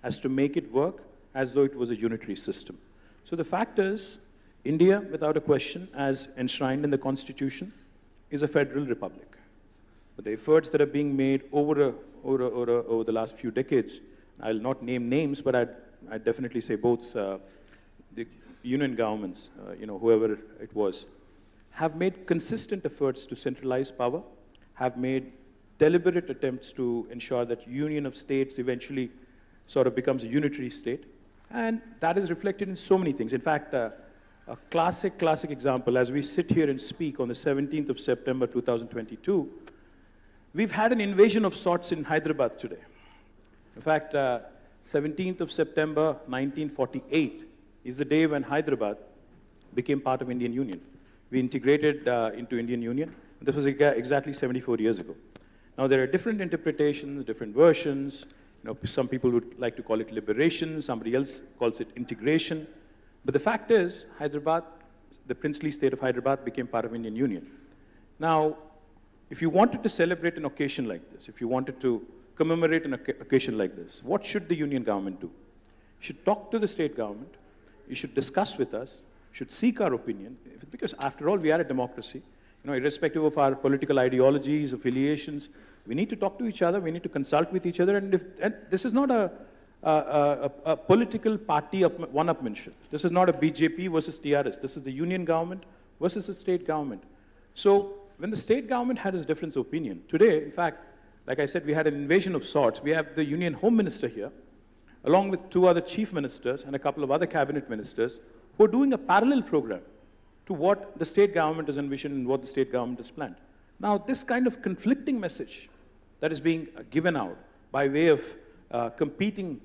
as to make it work as though it was a unitary system. So the fact is, India, without a question, as enshrined in the Constitution, is a federal republic. But the efforts that are being made over the last few decades, I'll not name names, but I'd definitely say both the union governments, whoever it was, have made consistent efforts to centralize power, have made deliberate attempts to ensure that union of states eventually sort of becomes a unitary state. And that is reflected in so many things. In fact, a classic example, as we sit here and speak on the 17th of September 2022, we've had an invasion of sorts in Hyderabad today. In fact, 17th of September 1948 is the day when Hyderabad became part of Indian Union. We integrated into Indian Union. This was exactly 74 years ago. Now, there are different interpretations, different versions. Some people would like to call it liberation, somebody else calls it integration. But the fact is, Hyderabad, the princely state of Hyderabad, became part of Indian Union. Now, if you wanted to celebrate an occasion like this, if you wanted to commemorate an occasion like this, what should the union government do? You should talk to the state government. You should discuss with us. You should seek our opinion. Because after all, we are a democracy. Irrespective of our political ideologies, affiliations, we need to talk to each other. We need to consult with each other. And this is not a political party one-upmanship. This is not a BJP versus TRS. This is the union government versus the state government. So when the state government had its difference of opinion, today, in fact, like I said, we had an invasion of sorts. We have the union home minister here, along with 2 other chief ministers and a couple of other cabinet ministers, who are doing a parallel program to what the state government has envisioned and what the state government has planned. Now, this kind of conflicting message that is being given out by way of competing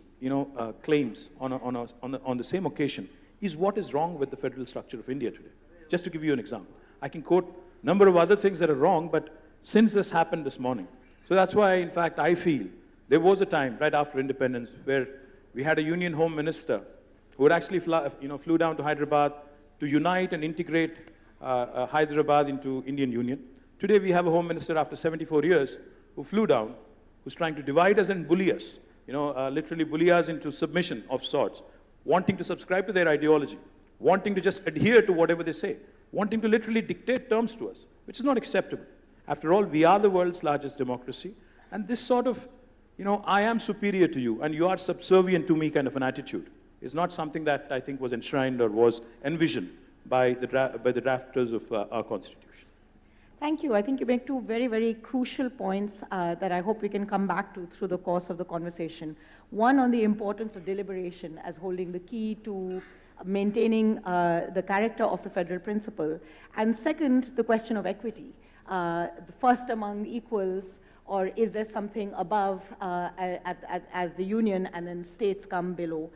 claims on the same occasion is what is wrong with the federal structure of India today. Just to give you an example. I can quote a number of other things that are wrong, but since this happened this morning. So that's why, in fact, I feel there was a time right after independence where we had a union home minister who would actually flew down to Hyderabad to unite and integrate Hyderabad into Indian Union. Today we have a home minister after 74 years who flew down, who's trying to divide us and bully us, literally bully us into submission of sorts, wanting to subscribe to their ideology, wanting to just adhere to whatever they say, wanting to literally dictate terms to us, which is not acceptable. After all, we are the world's largest democracy, and this sort of, I am superior to you and you are subservient to me kind of an attitude is not something that I think was enshrined or was envisioned by the drafters of our Constitution. Thank you. I think you make 2 very, very crucial points that I hope we can come back to through the course of the conversation. One, on the importance of deliberation as holding the key to maintaining the character of the federal principle. And second, the question of equity. The first among equals, or is there something above as the union and then states come below,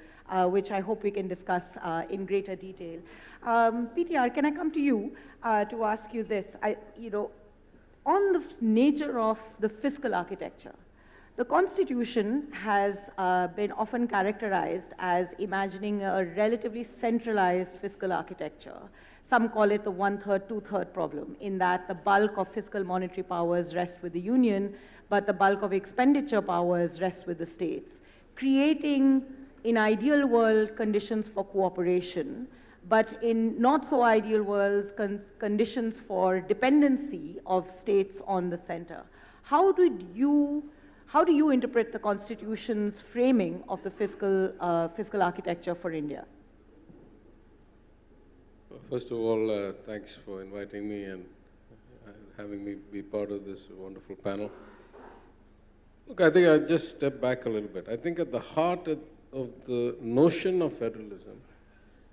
which I hope we can discuss in greater detail. PTR, can I come to you to ask you this? On the nature of the fiscal architecture, the Constitution has been often characterized as imagining a relatively centralized fiscal architecture. Some call it the 1/3, 2/3 problem, in that the bulk of fiscal monetary powers rest with the union, but the bulk of expenditure powers rest with the states, creating, in ideal world, conditions for cooperation, but in not so ideal worlds, conditions for dependency of states on the center. How do you interpret the Constitution's framing of the fiscal architecture for India? First of all, thanks for inviting me and having me be part of this wonderful panel. Look, I think I'll just step back a little bit. I think at the heart of the notion of federalism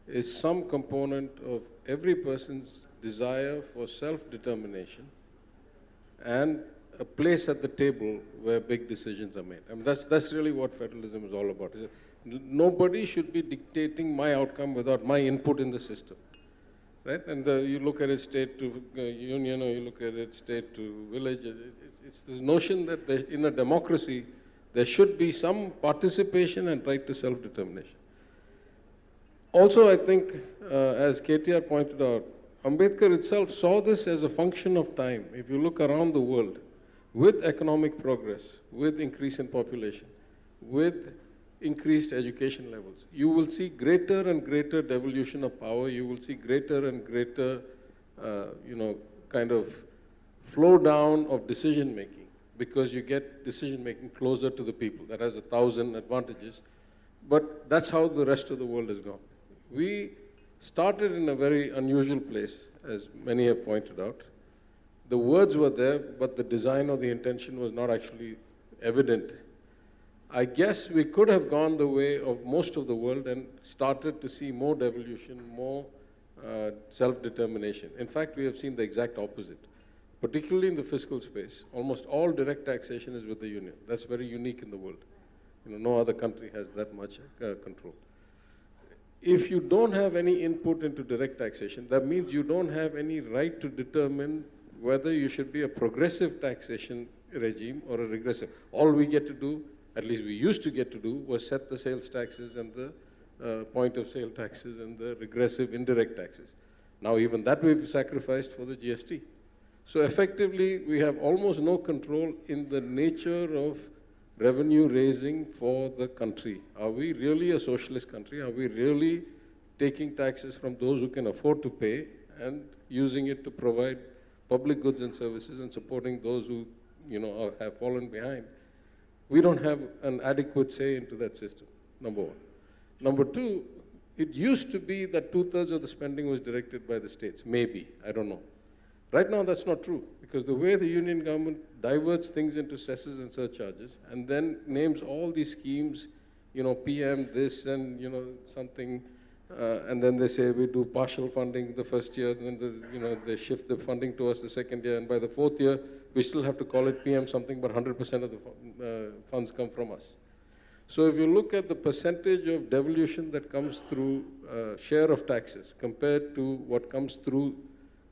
is some component of every person's desire for self-determination and a place at the table where big decisions are made. I mean, that's really what federalism is all about. Nobody should be dictating my outcome without my input in the system, right? And you look at it state to union, or you look at it state to village. It's this notion that in a democracy, there should be some participation and right to self-determination. Also, I think, as KTR pointed out, Ambedkar itself saw this as a function of time. If you look around the world, with economic progress, with increase in population, with increased education levels. You will see greater and greater devolution of power. You will see greater and greater, kind of flow down of decision making, because you get decision making closer to the people. That has 1,000 advantages. But that's how the rest of the world has gone. We started in a very unusual place, as many have pointed out. The words were there, but the design or the intention was not actually evident. I guess we could have gone the way of most of the world and started to see more devolution, more self-determination. In fact, we have seen the exact opposite, particularly in the fiscal space. Almost all direct taxation is with the union. That's very unique in the world. No other country has that much control. If you don't have any input into direct taxation, that means you don't have any right to determine whether you should be a progressive taxation regime or a regressive. All we get to do, at least we used to get to do, was set the sales taxes and the point of sale taxes and the regressive indirect taxes. Now even that we've sacrificed for the GST. So effectively, we have almost no control in the nature of revenue raising for the country. Are we really a socialist country? Are we really taking taxes from those who can afford to pay and using it to provide public goods and services and supporting those who have fallen behind? We don't have an adequate say into that system, number one. Number two, it used to be that 2/3 of the spending was directed by the states, maybe, I don't know. Right now, that's not true, because the way the union government diverts things into cesses and surcharges and then names all these schemes, PM this and, something, and then they say we do partial funding the first year, and then they shift the funding to us the second year, and by the fourth year, we still have to call it PM something, but 100% of the funds come from us. So if you look at the percentage of devolution that comes through share of taxes compared to what comes through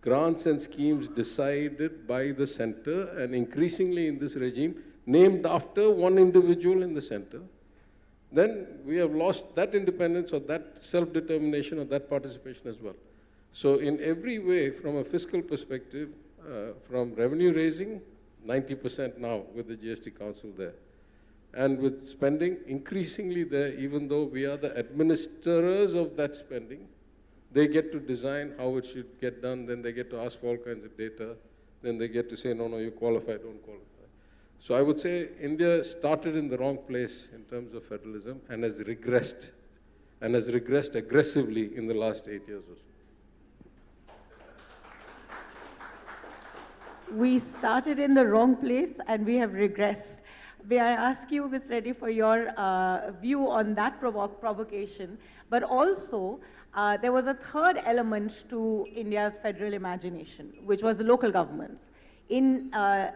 grants and schemes decided by the center, and increasingly in this regime, named after one individual in the center, then we have lost that independence or that self-determination or that participation as well. So in every way, from a fiscal perspective, from revenue raising, 90% now with the GST Council there. And with spending increasingly there, even though we are the administrators of that spending, they get to design how it should get done, then they get to ask for all kinds of data, then they get to say, no, you qualify, don't qualify. So I would say India started in the wrong place in terms of federalism and has regressed aggressively in the last 8 years or so. We started in the wrong place and we have regressed. May I ask you, Ms. Reddy, for your view on that provocation, but also there was a third element to India's federal imagination, which was the local governments. In our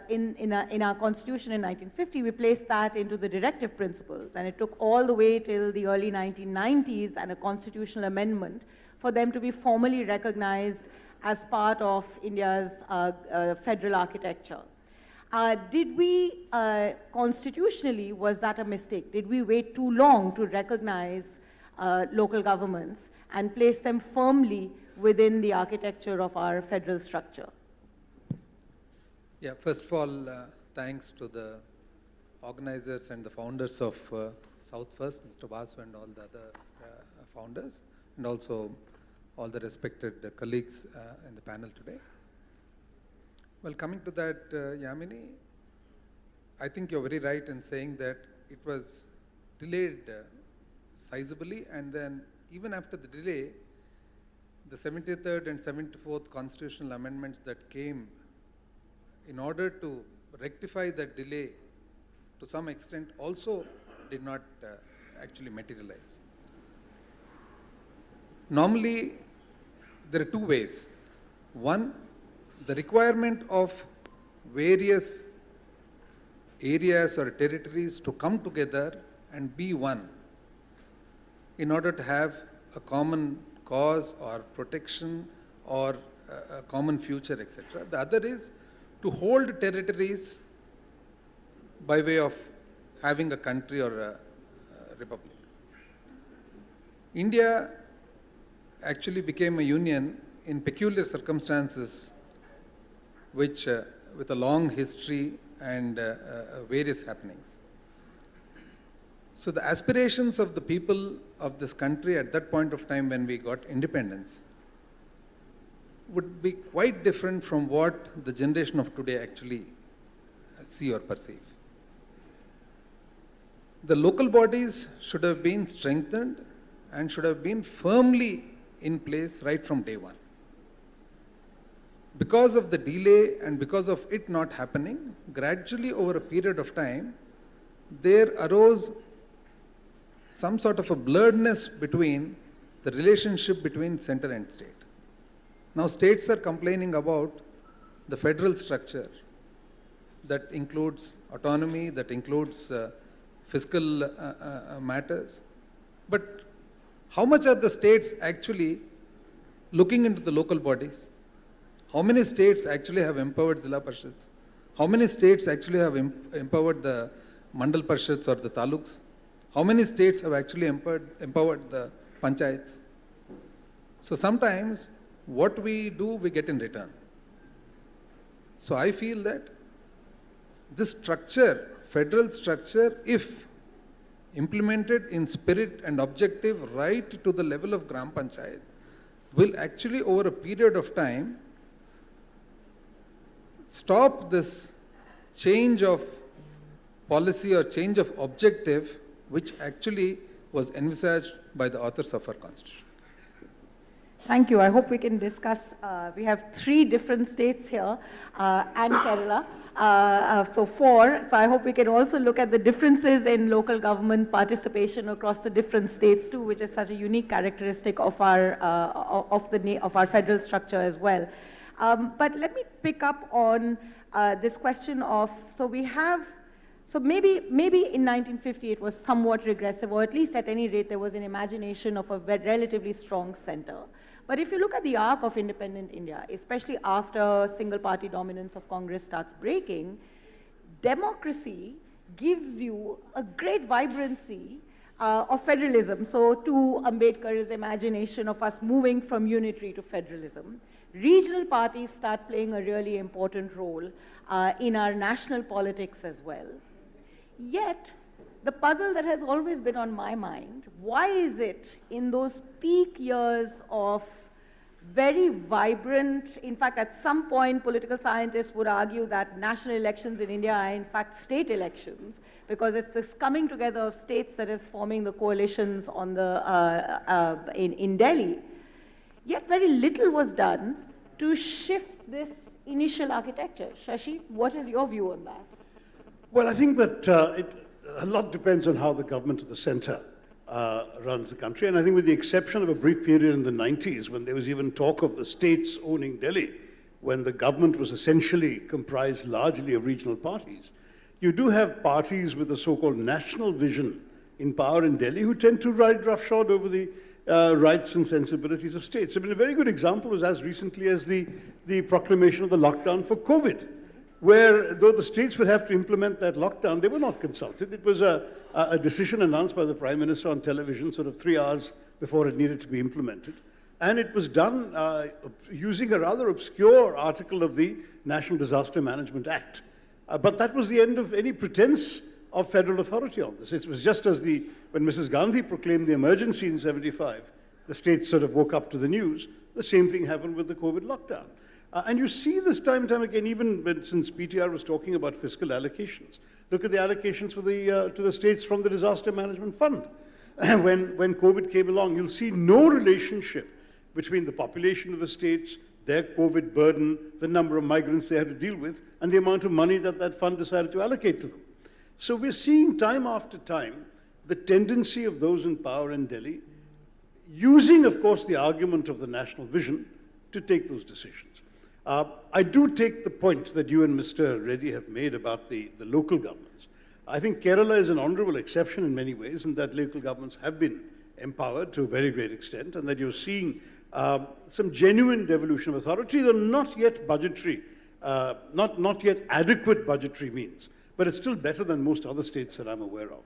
constitution in 1950, we placed that into the directive principles, and it took all the way till the early 1990s and a constitutional amendment for them to be formally recognized as part of India's federal architecture. Did we, constitutionally, was that a mistake? Did we wait too long to recognize local governments and place them firmly within the architecture of our federal structure? Yeah, first of all, thanks to the organizers and the founders of South First, Mr. Vasu and all the other founders, and also all the respected colleagues in the panel today. Well, coming to that, Yamini, I think you're very right in saying that it was delayed sizably, and then even after the delay, the 73rd and 74th constitutional amendments that came in order to rectify that delay to some extent also did not actually materialize. Normally, there are two ways. One, the requirement of various areas or territories to come together and be one in order to have a common cause or protection or a common future, etc. The other is to hold territories by way of having a country or a republic. India actually became a union in peculiar circumstances which, with a long history and various happenings. So the aspirations of the people of this country at that point of time when we got independence would be quite different from what the generation of today actually see or perceive. The local bodies should have been strengthened and should have been firmly in place right from day one. Because of the delay and because of it not happening, gradually over a period of time, there arose some sort of a blurredness between the relationship between center and state. Now states are complaining about the federal structure that includes autonomy, that includes fiscal matters. But how much are the states actually looking into the local bodies? How many states actually have empowered Zilla Parishads? How many states actually have empowered the Mandal Parishads or the Taluks? How many states have actually empowered the Panchayats? So sometimes what we do, we get in return. So I feel that this structure, federal structure, if implemented in spirit and objective right to the level of Gram Panchayat, will actually over a period of time stop this change of policy or change of objective which actually was envisaged by the authors of our constitution. Thank you. I hope we can discuss. We have 3 different states here and Kerala. So 4. So I hope we can also look at the differences in local government participation across the different states too, which is such a unique characteristic of our federal structure as well. But let me pick up on this question of, so maybe in 1950 it was somewhat regressive, or at least at any rate there was an imagination of a relatively strong center. But if you look at the arc of independent India, especially after single party dominance of Congress starts breaking, democracy gives you a great vibrancy of federalism. So to Ambedkar's imagination of us moving from unitary to federalism, regional parties start playing a really important role in our national politics as well. Yet, the puzzle that has always been on my mind, why is it in those peak years of very vibrant, in fact, at some point, political scientists would argue that national elections in India are in fact state elections, because it's this coming together of states that is forming the coalitions on in Delhi. Yet very little was done to shift this initial architecture. Shashi, what is your view on that? Well, I think that a lot depends on how the government of the center runs the country. And I think with the exception of a brief period in the 90s, when there was even talk of the states owning Delhi, when the government was essentially comprised largely of regional parties, you do have parties with a so-called national vision in power in Delhi who tend to ride roughshod over the rights and sensibilities of states. I mean, a very good example was as recently as the proclamation of the lockdown for COVID, where though the states would have to implement that lockdown, they were not consulted. It was a decision announced by the Prime Minister on television sort of 3 hours before it needed to be implemented. And it was done using a rather obscure article of the National Disaster Management Act. But that was the end of any pretense of federal authority on this. It was just as when Mrs. Gandhi proclaimed the emergency in '75, the states sort of woke up to the news. The same thing happened with the COVID lockdown. And you see this time and time again, even since PTR was talking about fiscal allocations. Look at the allocations for to the states from the Disaster Management Fund. When COVID came along, you'll see no relationship between the population of the states, their COVID burden, the number of migrants they had to deal with, and the amount of money that that fund decided to allocate to them. So we're seeing time after time the tendency of those in power in Delhi, using, of course, the argument of the national vision to take those decisions. I do take the point that you and Mr. Reddy have made about the local governments. I think Kerala is an honorable exception in many ways, in that local governments have been empowered to a very great extent, and that you're seeing some genuine devolution of authority, though not yet budgetary, not yet adequate budgetary means, but it's still better than most other states that I'm aware of.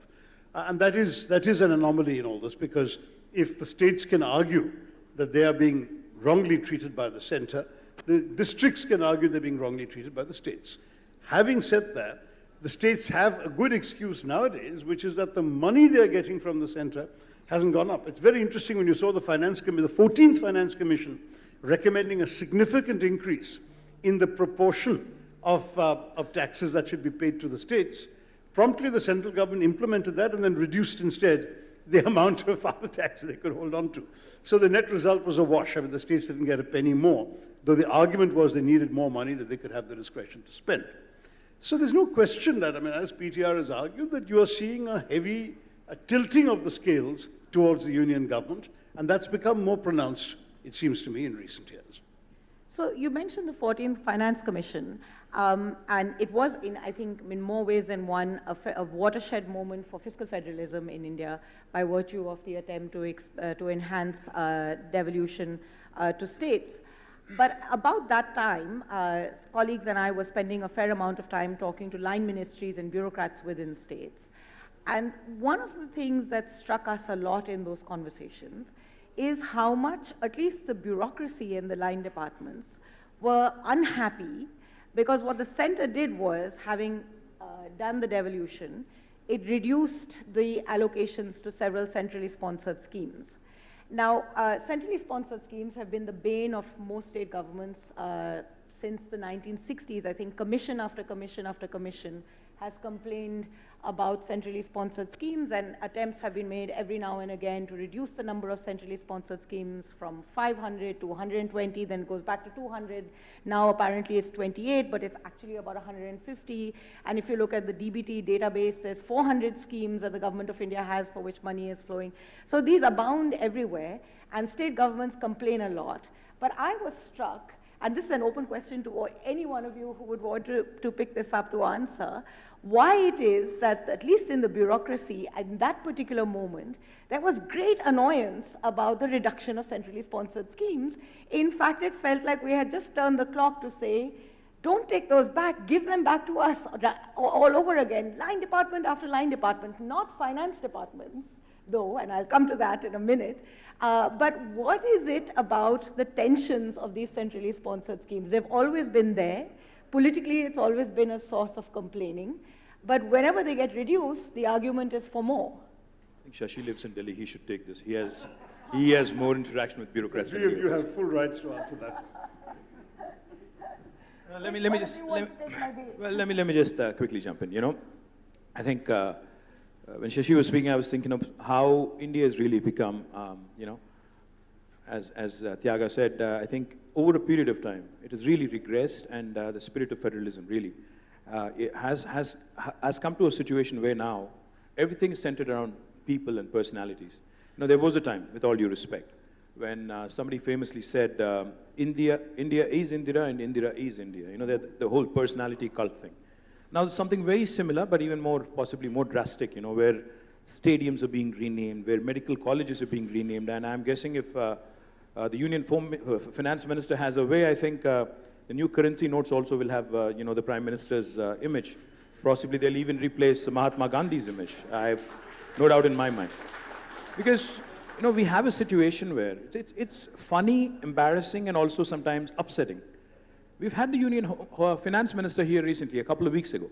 And that is an anomaly in all this, because if the states can argue that they are being wrongly treated by the center, the districts can argue they're being wrongly treated by the states. Having said that, the states have a good excuse nowadays, which is that the money they're getting from the center hasn't gone up. It's very interesting when you saw the Finance Committee, the 14th Finance Commission, recommending a significant increase in the proportion of taxes that should be paid to the states. Promptly, the central government implemented that and then reduced instead the amount of other tax they could hold on to. So the net result was a wash. I mean, the states didn't get a penny more, though the argument was they needed more money that they could have the discretion to spend. So there's no question that, I mean, as PTR has argued, that you are seeing a heavy tilting of the scales towards the union government, and that's become more pronounced, it seems to me, in recent years. So you mentioned the 14th Finance Commission, and it was, I think, in more ways than one, a watershed moment for fiscal federalism in India by virtue of the attempt to enhance devolution to states. But about that time, colleagues and I were spending a fair amount of time talking to line ministries and bureaucrats within states. And one of the things that struck us a lot in those conversations is how much, at least the bureaucracy in the line departments, were unhappy because what the center did was, having done the devolution, it reduced the allocations to several centrally sponsored schemes. Now, centrally sponsored schemes have been the bane of most state governments since the 1960s. I think commission after commission after commission has complained about centrally sponsored schemes, and attempts have been made every now and again to reduce the number of centrally sponsored schemes from 500 to 120, then goes back to 200. Now apparently it's 28, but it's actually about 150. And if you look at the DBT database, there's 400 schemes that the government of India has for which money is flowing. So these abound everywhere, and state governments complain a lot. But I was struck, and this is an open question to any one of you who would want to pick this up to answer, why it is that, at least in the bureaucracy, at that particular moment, there was great annoyance about the reduction of centrally sponsored schemes. In fact, it felt like we had just turned the clock to say, don't take those back, give them back to us all over again, line department after line department, not finance departments, though, and I'll come to that in a minute. But what is it about the tensions of these centrally sponsored schemes? They've always been there. Politically, it's always been a source of complaining. But whenever they get reduced, the argument is for more. I think Shashi lives in Delhi. He should take this. He has more interaction with bureaucrats. The three of you have full rights to answer that. Let me just quickly jump in. You know, I think when Shashi was speaking, I was thinking of how India has really become, you know, as Tyaga said, I think over a period of time, it has really regressed, and the spirit of federalism really it has come to a situation where now everything is centered around people and personalities. You know, there was a time, with all due respect, when somebody famously said, India is Indira and Indira is India. You know, the whole personality cult thing. Now, something very similar, but even more, possibly more drastic, you know, where stadiums are being renamed, where medical colleges are being renamed, and I'm guessing if the Union Finance Minister has a way, I think the new currency notes also will have, you know, the Prime Minister's image. Possibly they'll even replace Mahatma Gandhi's image. I have no doubt in my mind. Because, you know, we have a situation where it's funny, embarrassing, and also sometimes upsetting. We've had the Union Finance Minister here recently, a couple of weeks ago.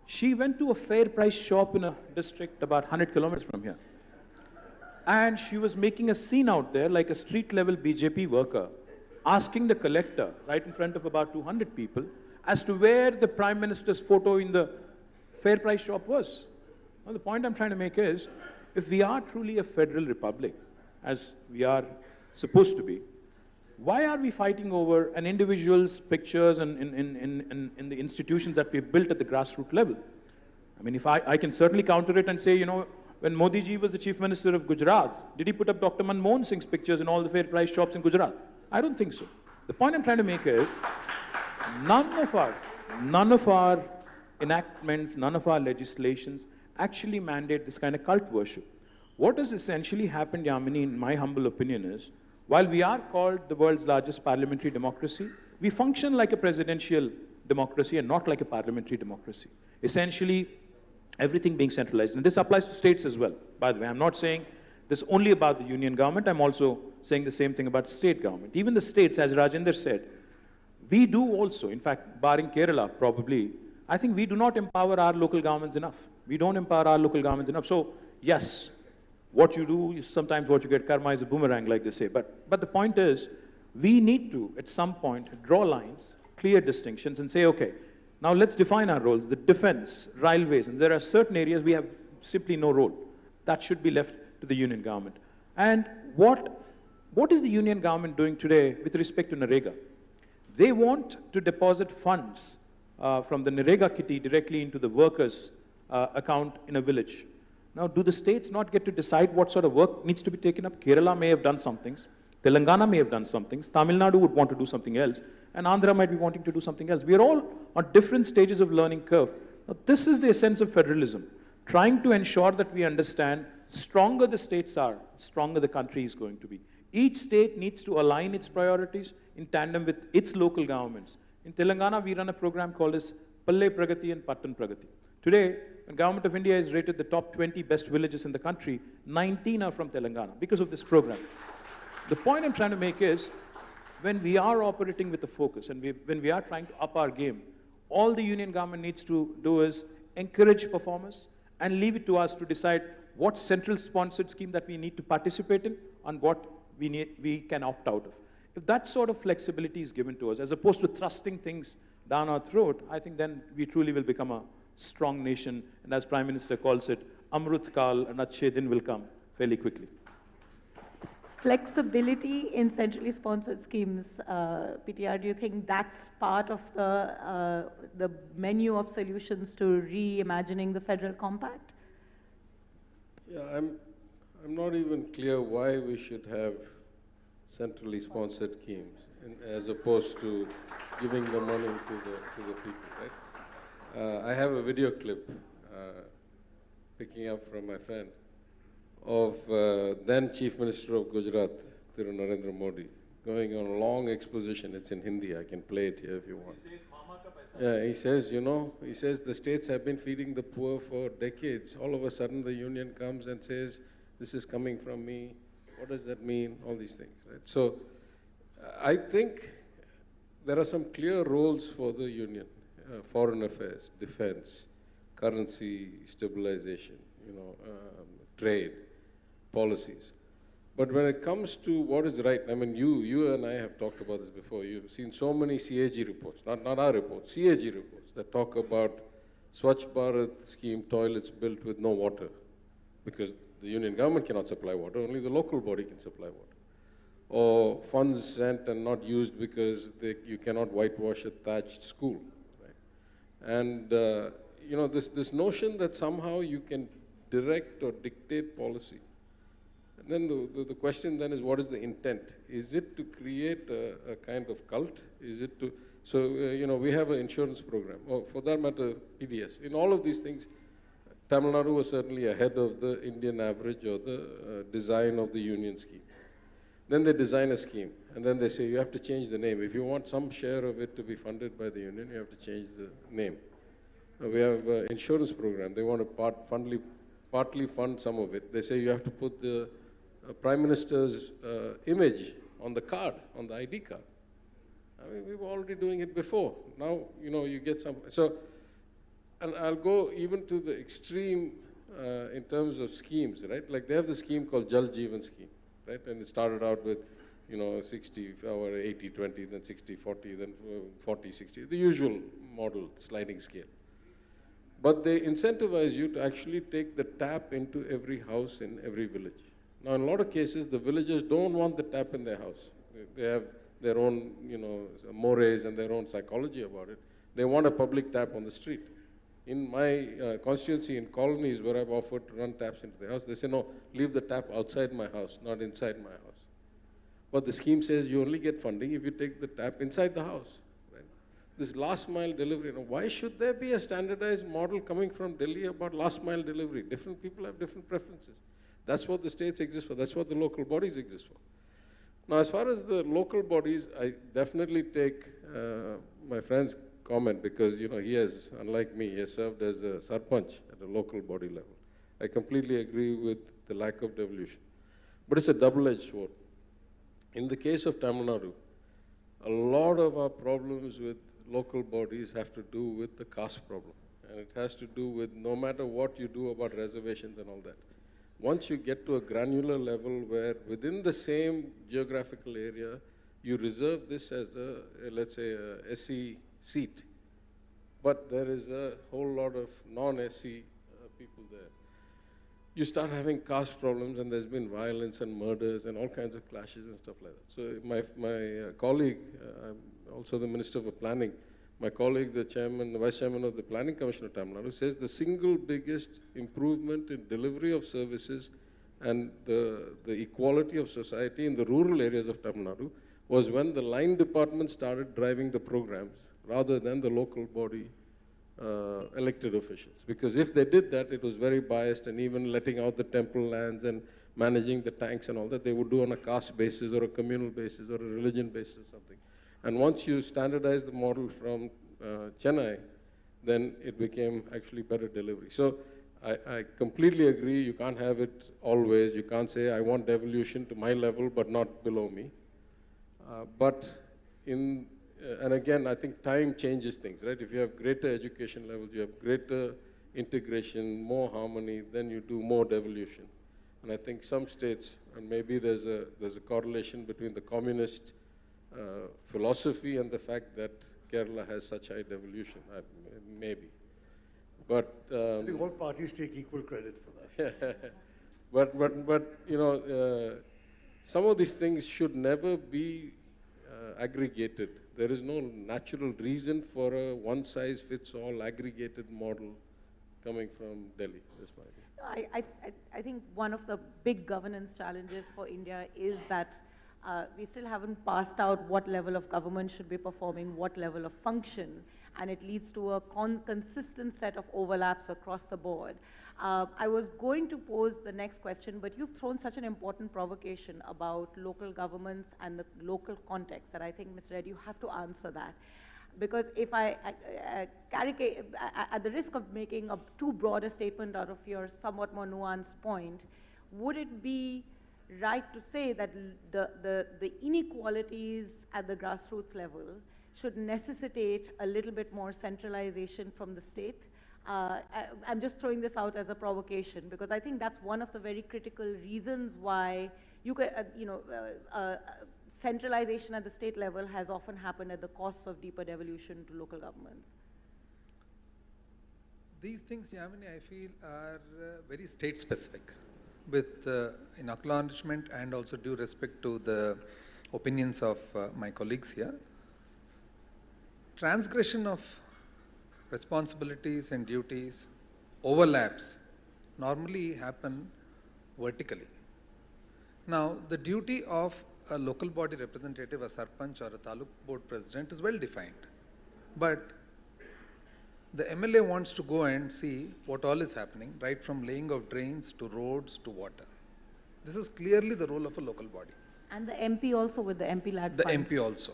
She went to a fair price shop in a district about 100 kilometers from here. And she was making a scene out there like a street-level BJP worker, asking the collector, right in front of about 200 people, as to where the Prime Minister's photo in the fair price shop was. Now, the point I'm trying to make is, if we are truly a federal republic, as we are supposed to be, why are we fighting over an individual's pictures and in the institutions that we've built at the grassroots level? I mean, if I can certainly counter it and say, you know, when Modi ji was the Chief Minister of Gujarat, did he put up Dr. Manmohan Singh's pictures in all the fair price shops in Gujarat? I don't think so. The point I'm trying to make is, none of our enactments, none of our legislations actually mandate this kind of cult worship. What has essentially happened, Yamini, in my humble opinion, is, while we are called the world's largest parliamentary democracy, we function like a presidential democracy and not like a parliamentary democracy. Essentially, everything being centralized. And this applies to states as well, by the way. I'm not saying this only about the union government. I'm also saying the same thing about state government. Even the states, as Rajendra said, we do also, in fact, barring Kerala, probably, I think we do not empower our local governments enough. We don't empower our local governments enough. So, yes, what you do is sometimes what you get. Karma is a boomerang, like they say. But the point is, we need to, at some point, draw lines, clear distinctions, and say, okay, now let's define our roles. The defense, railways, and there are certain areas we have simply no role. That should be left to the union government. And what is the union government doing today with respect to Narega? They want to deposit funds from the Narega kitty directly into the workers' account in a village. Now, do the states not get to decide what sort of work needs to be taken up? Kerala may have done some things. Telangana may have done some things. Tamil Nadu would want to do something else. And Andhra might be wanting to do something else. We are all on different stages of learning curve. Now, this is the essence of federalism, trying to ensure that we understand stronger the states are, stronger the country is going to be. Each state needs to align its priorities in tandem with its local governments. In Telangana, we run a program called as Palle Pragati and Pattan Pragati. Today, when Government of India is rated the top 20 best villages in the country, 19 are from Telangana because of this program. The point I'm trying to make is, when we are operating with a focus and when we are trying to up our game, all the union government needs to do is encourage performance and leave it to us to decide what central sponsored scheme that we need to participate in and what we can opt out of. If that sort of flexibility is given to us, as opposed to thrusting things down our throat, I think then we truly will become a strong nation. And as Prime Minister calls it, Amrut Kal and Achhe Din will come fairly quickly. Flexibility in centrally sponsored schemes, PTR, do you think that's part of the menu of solutions to reimagining the federal compact? Yeah, I'm not even clear why we should have centrally sponsored schemes as opposed to giving the money to the people, right? I have a video clip picking up from my friend of then Chief Minister of Gujarat, Thiru Narendra Modi, going on a long exposition. It's in Hindi. I can play it here if you want. Yeah, he says, he says the states have been feeding the poor for decades. All of a sudden, the union comes and says, this is coming from me. What does that mean? All these things, right? So I think there are some clear roles for the union. Foreign affairs, defense, currency stabilization, trade, policies. But when it comes to what is right, I mean, you and I have talked about this before. You've seen so many CAG reports, not our reports, CAG reports that talk about Swachh Bharat scheme toilets built with no water because the union government cannot supply water, only the local body can supply water. Or funds sent and not used because you cannot whitewash a thatched school. Right? And, this notion that somehow you can direct or dictate policy. And then the question then is, what is the intent? Is it to create a kind of cult? Is it to, so, we have an insurance program, or for that matter, PDS. In all of these things, Tamil Nadu was certainly ahead of the Indian average or the design of the union scheme. Then they design a scheme, and then they say, you have to change the name. If you want some share of it to be funded by the union, you have to change the name. We have an insurance program. They want to partly fund some of it. They say you have to put the Prime Minister's image on the card, on the ID card. I mean, we were already doing it before. Now, you get some. So, and I'll go even to the extreme in terms of schemes, right? Like they have the scheme called Jal Jeevan scheme, right? And it started out with, 60 or 80-20, then 60-40, then 40-60, the usual model, sliding scale. But they incentivize you to actually take the tap into every house in every village. Now, in a lot of cases, the villagers don't want the tap in their house. They have their own, mores and their own psychology about it. They want a public tap on the street. In my constituency, in colonies where I've offered to run taps into the house, they say, no, leave the tap outside my house, not inside my house. But the scheme says you only get funding if you take the tap inside the house. This last mile delivery, why should there be a standardized model coming from Delhi about last mile delivery? Different people have different preferences. That's what the states exist for. That's what the local bodies exist for. Now, as far as the local bodies, I definitely take my friend's comment because, he has, unlike me, he has served as a sarpanch at a local body level. I completely agree with the lack of devolution. But it's a double-edged sword. In the case of Tamil Nadu, a lot of our problems with local bodies have to do with the caste problem. And it has to do with no matter what you do about reservations and all that. Once you get to a granular level where within the same geographical area, you reserve this as a, let's say, a SC seat, but there is a whole lot of non-SC people there. You start having caste problems, and there's been violence and murders and all kinds of clashes and stuff like that. So my colleague, I'm also the Minister for Planning, my colleague, the Vice Chairman of the Planning Commission of Tamil Nadu, says the single biggest improvement in delivery of services and the equality of society in the rural areas of Tamil Nadu was when the line department started driving the programs rather than the local body elected officials. Because if they did that, it was very biased, and even letting out the temple lands and managing the tanks and all that, they would do on a caste basis or a communal basis or a religion basis or something. And once you standardize the model from Chennai, then it became actually better delivery. So I completely agree, you can't have it always. You can't say, I want devolution to my level, but not below me. And again, I think time changes things, right? If you have greater education levels, you have greater integration, more harmony, then you do more devolution. And I think some states, and maybe there's a correlation between the communist philosophy and the fact that Kerala has such high devolution, maybe. But I think all parties take equal credit for that. but you know, some of these things should never be aggregated. There is no natural reason for a one-size-fits-all aggregated model coming from Delhi. That's my idea. I think one of the big governance challenges for India is that we still haven't passed out what level of government should be performing what level of function, and it leads to a consistent set of overlaps across the board. I was going to pose the next question, but you've thrown such an important provocation about local governments and the local context that I think, Mr. Reddy, you have to answer that. Because if at the risk of making a too broad a statement out of your somewhat more nuanced point, would it be right to say that the inequalities at the grassroots level should necessitate a little bit more centralization from the state? I'm just throwing this out as a provocation, because I think that's one of the very critical reasons why centralization at the state level has often happened at the cost of deeper devolution to local governments. These things, Yamini, I feel are very state-specific, with in acknowledgement and also due respect to the opinions of my colleagues here. Transgression of responsibilities and duties, overlaps, normally happen vertically. Now, the duty of a local body representative, a sarpanch or a taluk board president is well defined. But the MLA wants to go and see what all is happening, right from laying of drains to roads to water. This is clearly the role of a local body. And the MP also, with the MP-led fund. The MP also.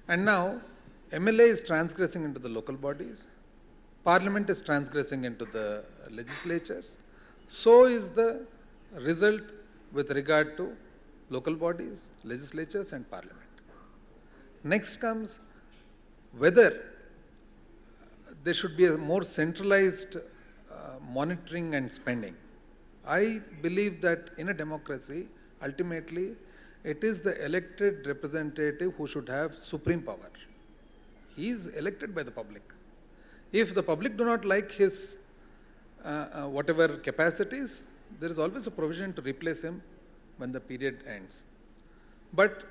And now, MLA is transgressing into the local bodies, Parliament is transgressing into the legislatures, so is the result with regard to local bodies, legislatures and Parliament. Next comes whether there should be a more centralized monitoring and spending. I believe that in a democracy, ultimately, it is the elected representative who should have supreme power. He is elected by the public. If the public do not like his whatever capacities, there is always a provision to replace him when the period ends. But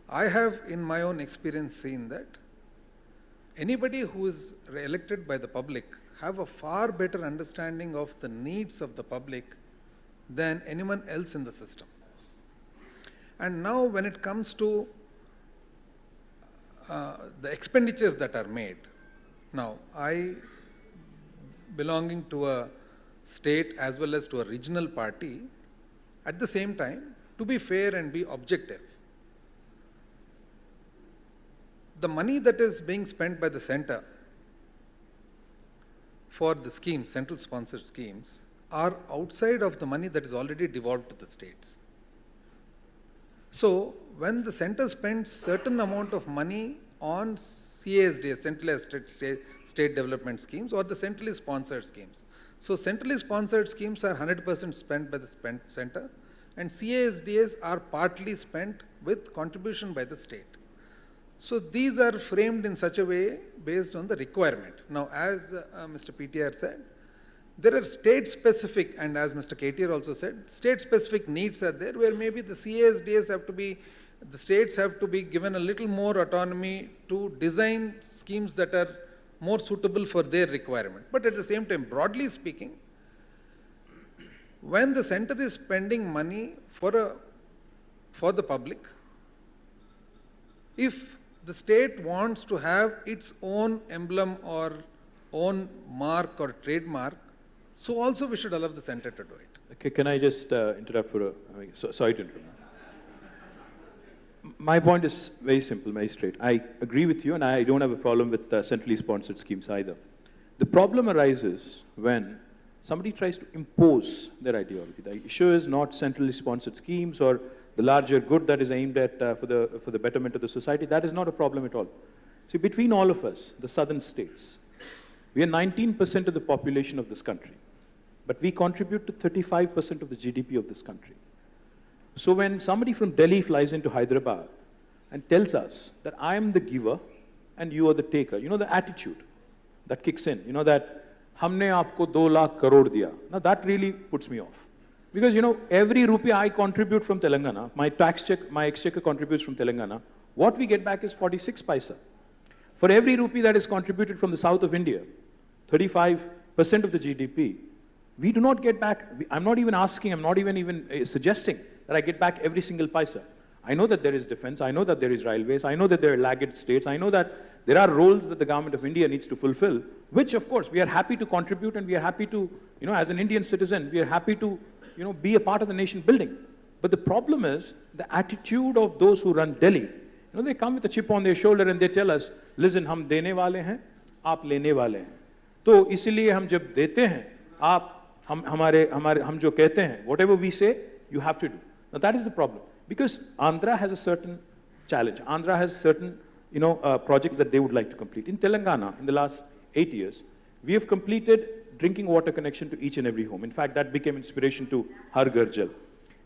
I have in my own experience seen that anybody who is elected by the public have a far better understanding of the needs of the public than anyone else in the system. And now when it comes to the expenditures that are made, now I, belonging to a state as well as to a regional party, at the same time, to be fair and be objective, the money that is being spent by the center for the schemes, central sponsored schemes, are outside of the money that is already devolved to the states. So when the center spends certain amount of money on CASDS, centralized state development schemes, or the centrally sponsored schemes. So centrally sponsored schemes are 100% spent by the center, and CASDS are partly spent with contribution by the state. So these are framed in such a way based on the requirement. Now, as Mr. PTR said, there are state-specific, and as Mr. KTR also said, state-specific needs are there, where maybe the CASDS have to be, the states have to be given a little more autonomy to design schemes that are more suitable for their requirement. But at the same time, broadly speaking, when the center is spending money for the public, if the state wants to have its own emblem or own mark or trademark, so also we should allow the center to do it. Okay, can I just interrupt for sorry to interrupt. My point is very simple, very straight. I agree with you, and I don't have a problem with centrally sponsored schemes either. The problem arises when somebody tries to impose their ideology. The issue is not centrally sponsored schemes or the larger good that is aimed at for the betterment of the society. That is not a problem at all. See, between all of us, the southern states, we are 19% of the population of this country, but we contribute to 35% of the GDP of this country. So when somebody from Delhi flies into Hyderabad and tells us that I am the giver and you are the taker, you know the attitude that kicks in, you know that humne aapko 2 lakh crore diya. Now that really puts me off. Because you know, every rupee I contribute from Telangana, my exchequer contributes from Telangana, what we get back is 46 paisa. For every rupee that is contributed from the south of India, 35% of the GDP, we do not get back. I'm not even asking, I'm not even suggesting that I get back every single paisa. I know that there is defense, I know that there is railways, I know that there are laggard states, I know that there are roles that the government of India needs to fulfill, which of course we are happy to contribute, and we are happy to, you know, as an Indian citizen, we are happy to, you know, be a part of the nation building. But the problem is the attitude of those who run Delhi. You know, they come with a chip on their shoulder and they tell us, listen, हम देने वाले हैं, आप लेने वाले हैं. तो इसीलिए हम जब देते हैं, हम जो कहते हैं, whatever we say, you have to do. Now that is the problem, because Andhra has a certain challenge. Andhra has certain, you know, projects that they would like to complete. In Telangana, in the last 8 years, we have completed drinking water connection to each and every home. In fact, that became inspiration to Har Ghar Jal.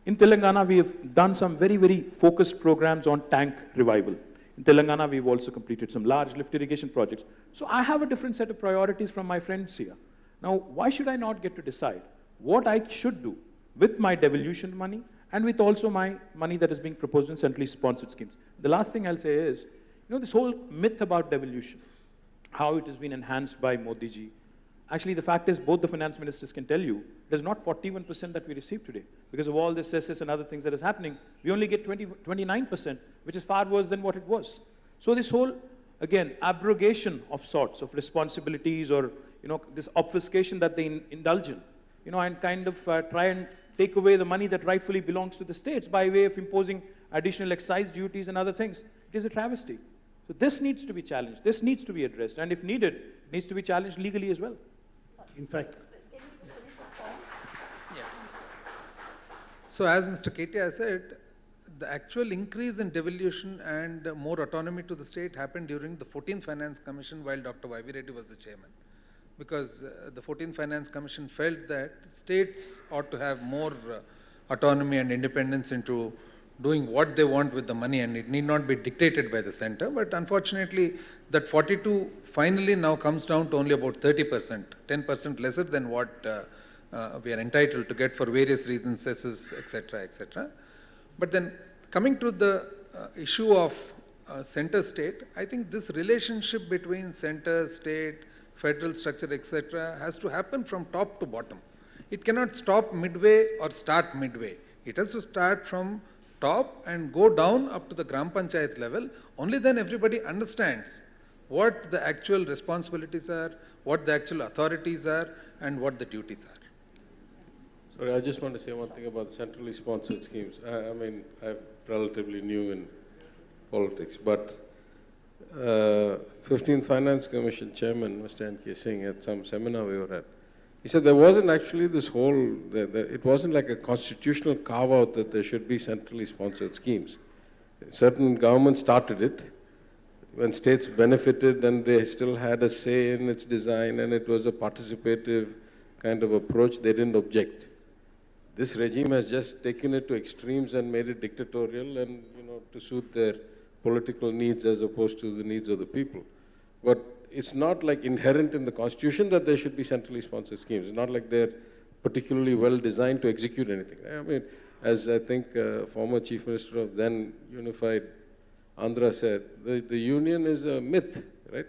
In Telangana, we have done some very, very focused programs on tank revival. In Telangana, we've also completed some large lift irrigation projects. So I have a different set of priorities from my friends here. Now, why should I not get to decide what I should do with my devolution money and with also my money that is being proposed in centrally sponsored schemes? The last thing I'll say is, you know, this whole myth about devolution, how it has been enhanced by Modi ji. Actually, the fact is, both the finance ministers can tell you, it is not 41% that we receive today. Because of all this cess and other things that is happening, we only get 29%, which is far worse than what it was. So this whole, again, abrogation of sorts of responsibilities, or, you know, this obfuscation that they indulge in, you know, and kind of try and take away the money that rightfully belongs to the states by way of imposing additional excise duties and other things. It is a travesty. So this needs to be challenged. This needs to be addressed. And if needed, it needs to be challenged legally as well. In fact, yeah. So as Mr. KTR said, the actual increase in devolution and more autonomy to the state happened during the 14th Finance Commission while Dr. Y.V. Reddy was the chairman. Because the 14th Finance Commission felt that states ought to have more autonomy and independence into doing what they want with the money, and it need not be dictated by the center. But unfortunately, that 42 finally now comes down to only about 30%, 10% lesser than what we are entitled to get for various reasons, cesses, etc., etc. But then coming to the issue of center-state, I think this relationship between center, state, federal structure, etc., has to happen from top to bottom. It cannot stop midway or start midway. It has to start from top and go down up to the Gram Panchayat level. Only then everybody understands what the actual responsibilities are, what the actual authorities are, and what the duties are. Sorry, I just want to say one thing about centrally sponsored schemes. I mean, I'm relatively new in politics, but 15th Finance Commission Chairman, Mr. N.K. Singh, at some seminar we were at, he said there wasn't actually this whole, it wasn't like a constitutional carve-out that there should be centrally sponsored schemes. Certain governments started it. when states benefited and they still had a say in its design and it was a participative kind of approach, they didn't object. This regime has just taken it to extremes and made it dictatorial and, to suit their political needs as opposed to the needs of the people. But it's not like inherent in the constitution that there should be centrally sponsored schemes. It's not like they're particularly well designed to execute anything. I mean, as I think former Chief Minister of then unified Andhra said, the union is a myth, right?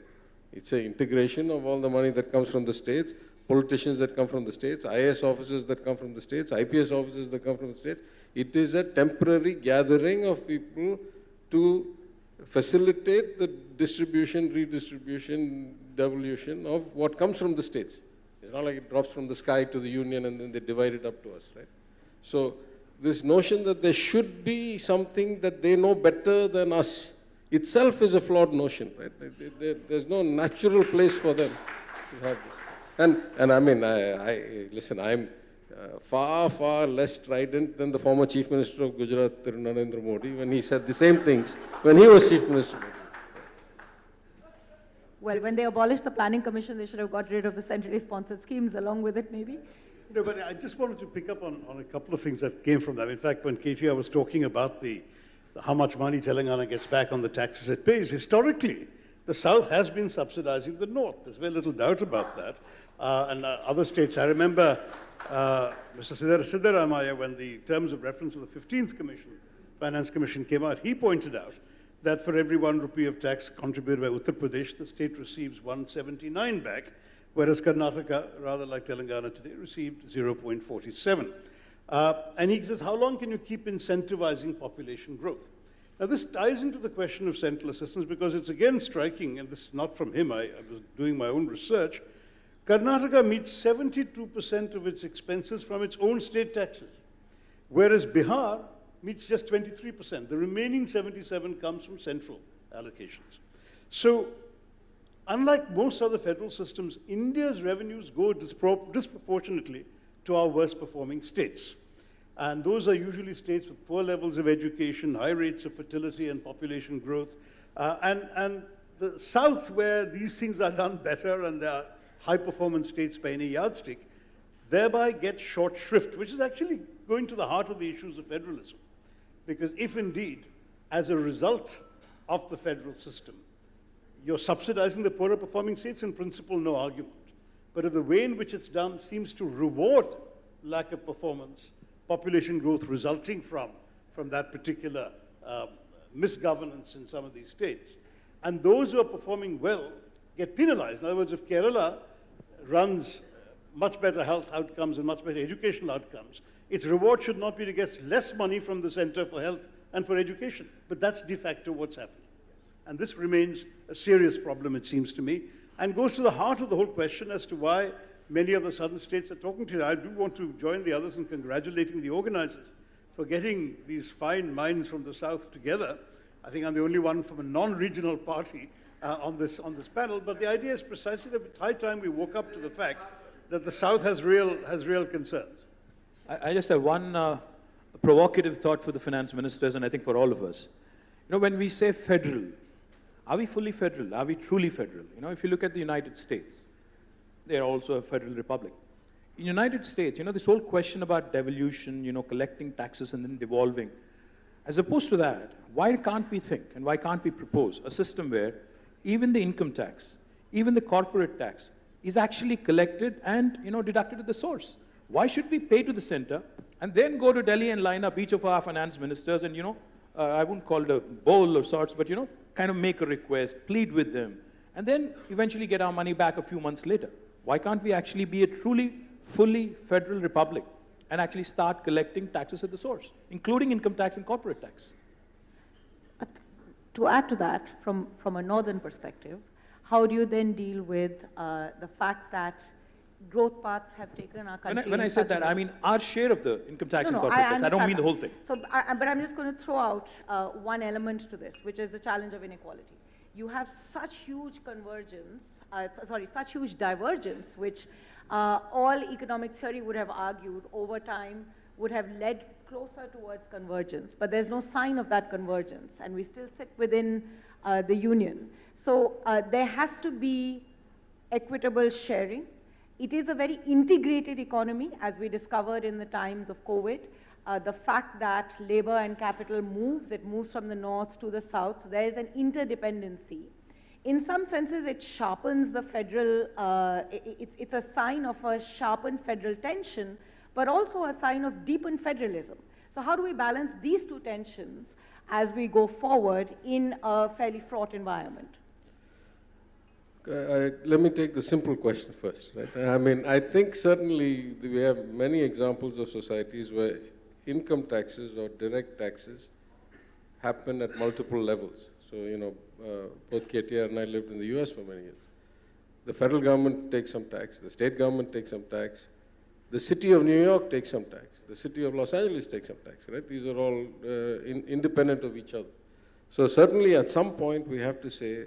It's an integration of all the money that comes from the states, politicians that come from the states, IAS officers that come from the states, IPS officers that come from the states. It is a temporary gathering of people to facilitate the distribution, redistribution, devolution of what comes from the states. It's not like it drops from the sky to the union and then they divide it up to us, right? So this notion that there should be something that they know better than us itself is a flawed notion, right? There's no natural place for them to have this. And I mean, listen, I'm far, far less strident than the former Chief Minister of Gujarat, Narendra Modi, when he said the same things when he was Chief Minister. Well, when they abolished the Planning Commission, they should have got rid of the centrally sponsored schemes along with it, maybe? No, but I just wanted to pick up on a couple of things that came from that. In fact, when KTR was talking about how much money Telangana gets back on the taxes it pays, historically, the South has been subsidizing the North. There's very little doubt about that. And other states, I remember Mr. Siddaramaiah, when the terms of reference of the 15th Commission, Finance Commission came out, he pointed out that for every 1 rupee of tax contributed by Uttar Pradesh, the state receives 179 back, whereas Karnataka, rather like Telangana today, received 0.47. And he says, how long can you keep incentivizing population growth? Now, this ties into the question of central assistance because it's again striking, and this is not from him, I was doing my own research. Karnataka meets 72% of its expenses from its own state taxes, whereas Bihar meets just 23%. The remaining 77% comes from central allocations. So, unlike most other federal systems, India's revenues go disproportionately to our worst performing states. And those are usually states with poor levels of education, high rates of fertility and population growth. And the South, where these things are done better and there are high performance states by any yardstick, thereby get short shrift, which is actually going to the heart of the issues of federalism. Because if indeed, as a result of the federal system, you're subsidizing the poorer performing states, in principle, no argument. But if the way in which it's done seems to reward lack of performance, population growth resulting from that particular misgovernance in some of these states, and those who are performing well get penalized. In other words, if Kerala runs much better health outcomes and much better educational outcomes, its reward should not be to get less money from the Center for Health and for Education. But that's de facto what's happening. And this remains a serious problem, it seems to me, and goes to the heart of the whole question as to why many of the southern states are talking to you. I do want to join the others in congratulating the organizers for getting these fine minds from the South together. I think I'm the only one from a non-regional party on this panel, but the idea is precisely that it's high time we woke up to the fact that the South has real concerns. I just have one provocative thought for the finance ministers, and I think for all of us. When we say federal, are we fully federal? Are we truly federal? If you look at the United States, they are also a federal republic. In the United States, this whole question about devolution, collecting taxes and then devolving, as opposed to that, why can't we think and why can't we propose a system where even the income tax, even the corporate tax is actually collected and, deducted at the source? Why should we pay to the center and then go to Delhi and line up each of our finance ministers and, I wouldn't call it a bowl of sorts, but, kind of make a request, plead with them, and then eventually get our money back a few months later? Why can't we actually be a truly, fully federal republic and actually start collecting taxes at the source, including income tax and corporate tax? To add to that, from a northern perspective, how do you then deal with the fact that growth paths have taken our country? When I said that, I mean our share of the income tax and corporate tax. I don't mean the whole thing. So, but I'm just going to throw out one element to this, which is the challenge of inequality. You have such huge convergence, such huge divergence, which all economic theory would have argued over time would have led closer towards convergence, but there's no sign of that convergence, and we still sit within the union. So there has to be equitable sharing. It is a very integrated economy, as we discovered in the times of COVID. The fact that labor and capital moves, it moves from the north to the south, so there is an interdependency. In some senses, it sharpens the federal, it's a sign of a sharpened federal tension, but also a sign of deepened federalism. So how do we balance these two tensions as we go forward in a fairly fraught environment? Let me take the simple question first. Right? I mean, I think certainly we have many examples of societies where income taxes or direct taxes happen at multiple levels. So, you know, both KTR and I lived in the US for many years. The federal government takes some tax, the state government takes some tax, the city of New York takes some tax, the city of Los Angeles takes some tax, right? These are all independent of each other. So certainly at some point we have to say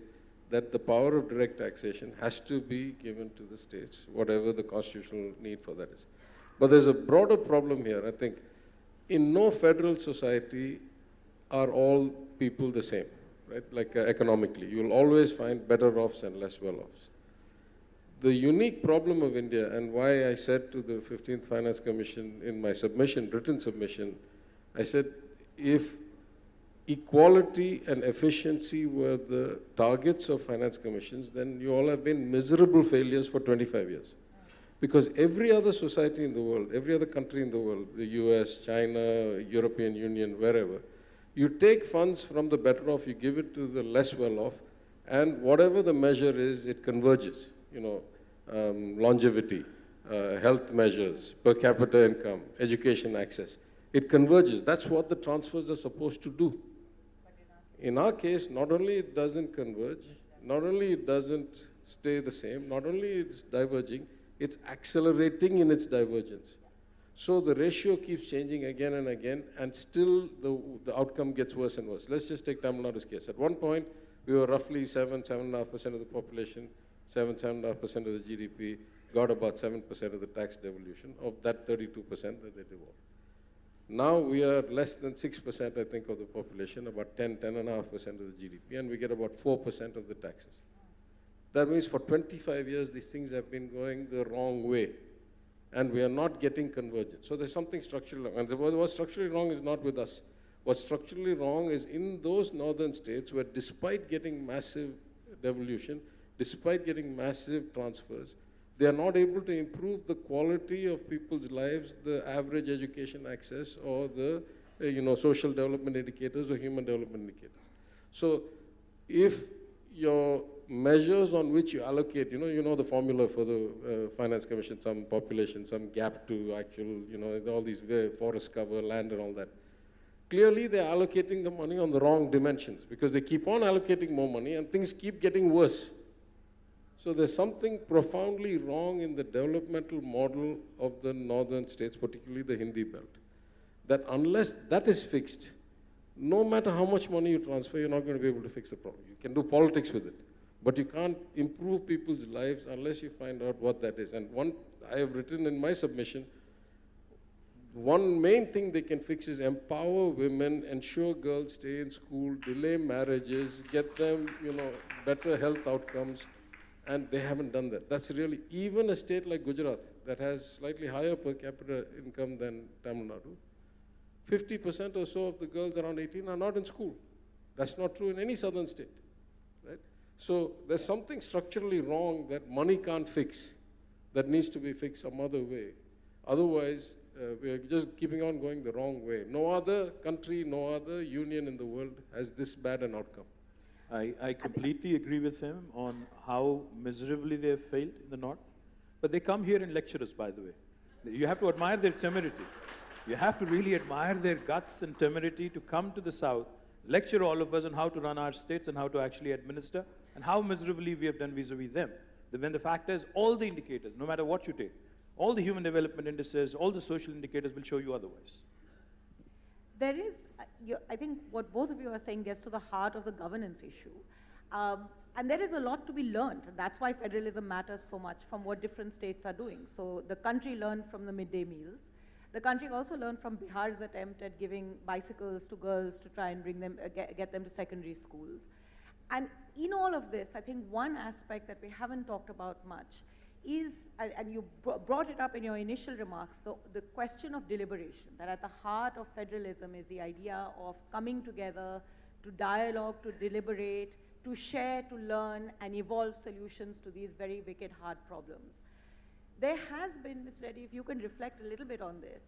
that the power of direct taxation has to be given to the states, whatever the constitutional need for that is. But there's a broader problem here. I think in no federal society are all people the same, right? Like economically, you'll always find better offs and less well-offs. The unique problem of India, and why I said to the 15th Finance Commission in my submission, written submission, I said, if equality and efficiency were the targets of finance commissions, then you all have been miserable failures for 25 years. Because every other society in the world, every other country in the world, the US, China, European Union, wherever, you take funds from the better off, you give it to the less well off, and whatever the measure is, it converges. You know, longevity, health measures, per capita income, education access. It converges. That's what the transfers are supposed to do. In our case, not only it doesn't converge, not only it doesn't stay the same, not only it's diverging, it's accelerating in its divergence. So the ratio keeps changing again and again, and still the outcome gets worse and worse. Let's just take Tamil Nadu's case. At one point, we were roughly 7.5% of the population, 7.5% of the GDP, got about 7% of the tax devolution of that 32% that they devolved. Now we are less than 6%, I think, of the population, about 10.5% of the GDP, and we get about 4% of the taxes. That means for 25 years, these things have been going the wrong way, and we are not getting convergence. So there's something structurally wrong. And what's structurally wrong is not with us. What's structurally wrong is in those northern states where, despite getting massive devolution, despite getting massive transfers, they are not able to improve the quality of people's lives, the average education access, or the social development indicators or human development indicators. So if your measures on which you allocate, you know the formula for the Finance Commission, some population, some gap to actual, all these forest cover, land and all that. Clearly they're allocating the money on the wrong dimensions because they keep on allocating more money and things keep getting worse. So there's something profoundly wrong in the developmental model of the northern states, particularly the Hindi belt, that unless that is fixed, no matter how much money you transfer, you're not going to be able to fix the problem. You can do politics with it, but you can't improve people's lives unless you find out what that is. And I have written in my submission, one main thing they can fix is empower women, ensure girls stay in school, delay marriages, get them, better health outcomes. And they haven't done that. That's really, even a state like Gujarat that has slightly higher per capita income than Tamil Nadu, 50% or so of the girls around 18 are not in school. That's not true in any southern state, right? So there's something structurally wrong that money can't fix that needs to be fixed some other way. Otherwise, we're just keeping on going the wrong way. No other country, no other union in the world has this bad an outcome. I completely agree with him on how miserably they have failed in the north. But they come here and lecture us, by the way. You have to admire their temerity. You have to really admire their guts and temerity to come to the south, lecture all of us on how to run our states and how to actually administer, and how miserably we have done vis-a-vis them. When the fact is, all the indicators, no matter what you take, all the human development indices, all the social indicators will show you otherwise. There is, I think what both of you are saying gets to the heart of the governance issue. And there is a lot to be learned. That's why federalism matters so much from what different states are doing. So the country learned from the midday meals. The country also learned from Bihar's attempt at giving bicycles to girls to try and bring them, get them to secondary schools. And in all of this, I think one aspect that we haven't talked about much is, and you brought it up in your initial remarks, the question of deliberation, that at the heart of federalism is the idea of coming together to dialogue, to deliberate, to share, to learn, and evolve solutions to these very wicked, hard problems. There has been, Mr. Reddy, if you can reflect a little bit on this,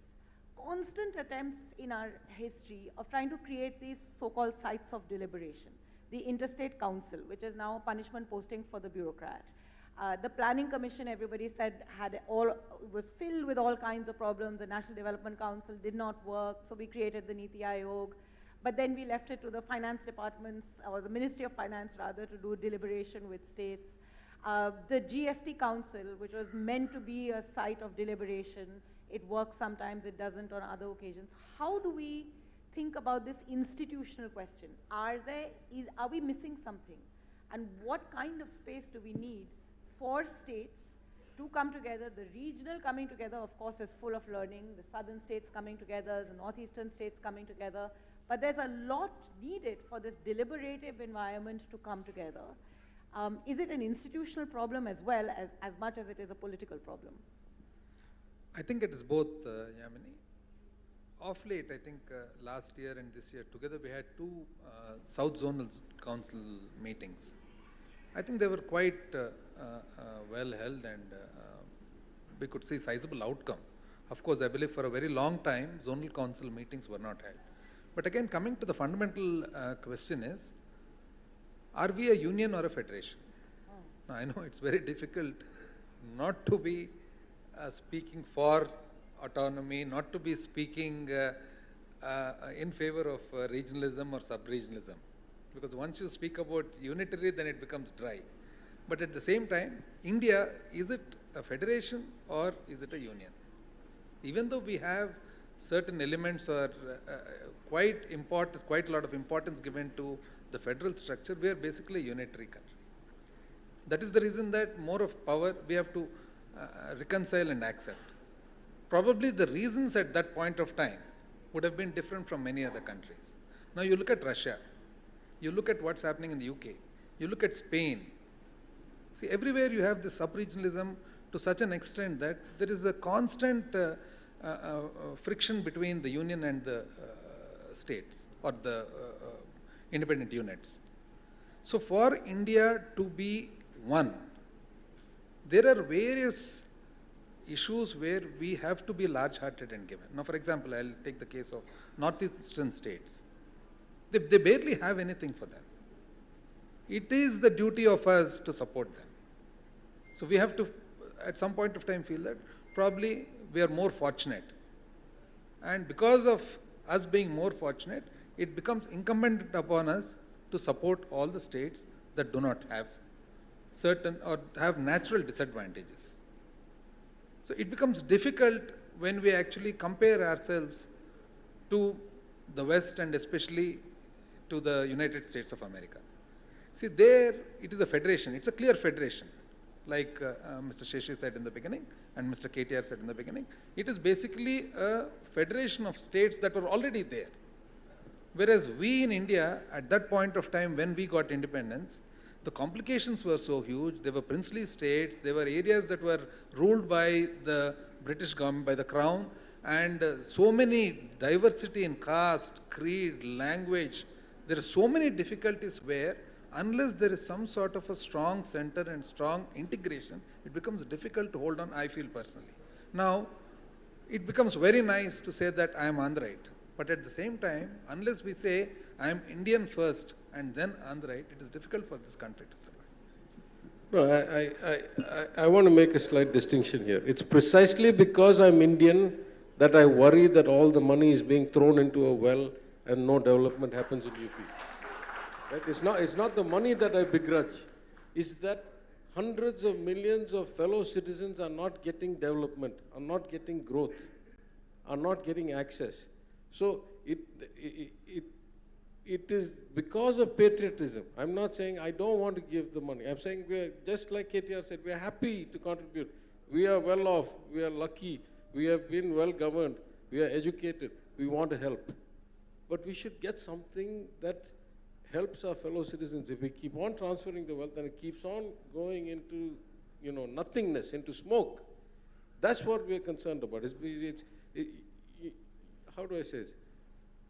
constant attempts in our history of trying to create these so-called sites of deliberation. The Interstate Council, which is now a punishment posting for the bureaucrat. The Planning Commission, everybody said, was filled with all kinds of problems. The National Development Council did not work, so we created the Niti Aayog. But then we left it to the finance departments, or the Ministry of Finance rather, to do deliberation with states. The GST Council, which was meant to be a site of deliberation, it works sometimes, it doesn't on other occasions. How do we think about this institutional question? Are we missing something? And what kind of space do we need for states to come together? The regional coming together, of course, is full of learning. The southern states coming together, the northeastern states coming together. But there's a lot needed for this deliberative environment to come together. Is it an institutional problem as well as much as it is a political problem? I think it is both, Yamini. Of late, I think last year and this year together we had two South Zonal Council meetings. I think they were quite well held, and we could see sizable outcome. Of course, I believe for a very long time Zonal Council meetings were not held. But again, coming to the fundamental question is, are we a union or a federation? Now, I know it's very difficult not to be speaking for autonomy, not to be speaking in favor of regionalism or sub-regionalism. Because once you speak about unitary, then it becomes dry. But at the same time, India, is it a federation or is it a union? Even though we have certain elements or quite a lot of importance given to the federal structure, we are basically a unitary country. That is the reason that more of power we have to reconcile and accept. Probably the reasons at that point of time would have been different from many other countries. Now you look at Russia, you look at what's happening in the UK, you look at Spain. See, everywhere you have this sub-regionalism to such an extent that there is a constant friction between the union and the states or the independent units. So for India to be one, there are various issues where we have to be large-hearted and given. Now, for example, I'll take the case of northeastern states. They barely have anything for them. It is the duty of us to support them. So we have to, at some point of time, feel that probably we are more fortunate. And because of us being more fortunate, it becomes incumbent upon us to support all the states that do not have certain or have natural disadvantages. So it becomes difficult when we actually compare ourselves to the West and especially to the United States of America. See, there it is a federation, it's a clear federation. Like Mr. Sheshi said in the beginning and Mr. KTR said in the beginning, it is basically a federation of states that were already there. Whereas we in India, at that point of time when we got independence, the complications were so huge. There were princely states, there were areas that were ruled by the British government, by the crown, and so many diversity in caste, creed, language. There are so many difficulties where unless there is some sort of a strong center and strong integration, it becomes difficult to hold on, I feel personally. Now, it becomes very nice to say that I am Andhraite. But at the same time, unless we say I am Indian first and then Andhraite, it is difficult for this country to survive. No, I want to make a slight distinction here. It's precisely because I'm Indian that I worry that all the money is being thrown into a well and no development happens in UP. Right? It's not the money that I begrudge. It's that hundreds of millions of fellow citizens are not getting development, are not getting growth, are not getting access. So it is because of patriotism. I'm not saying I don't want to give the money. I'm saying we are, just like KTR said, we are happy to contribute. We are well off. We are lucky. We have been well governed. we are educated, we want to help. But we should get something that helps our fellow citizens. If we keep on transferring the wealth and it keeps on going into, nothingness, into smoke, that's what we're concerned about. How do I say this?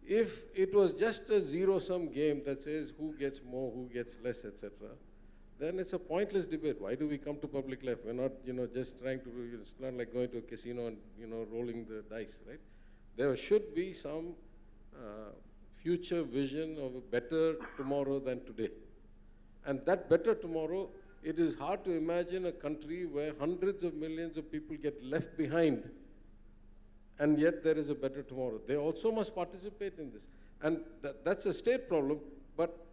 If it was just a zero-sum game that says who gets more, who gets less, etc., then it's a pointless debate. Why do we come to public life? We're not, just trying to, it's not like going to a casino and, rolling the dice, right? There should be some future vision of a better tomorrow than today. And that better tomorrow, it is hard to imagine a country where hundreds of millions of people get left behind, and yet there is a better tomorrow. They also must participate in this. And that's a state problem, but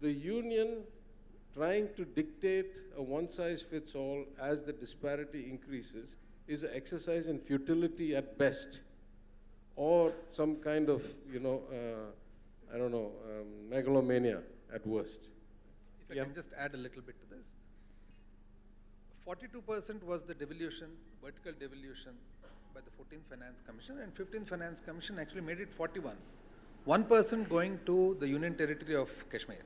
the union trying to dictate a one-size-fits-all as the disparity increases is an exercise in futility at best, or some kind of, megalomania at worst. If I can just add a little bit to this. 42% was the devolution, vertical devolution by the 14th Finance Commission, and 15th Finance Commission actually made it 41. 1% going to the Union Territory of Kashmir.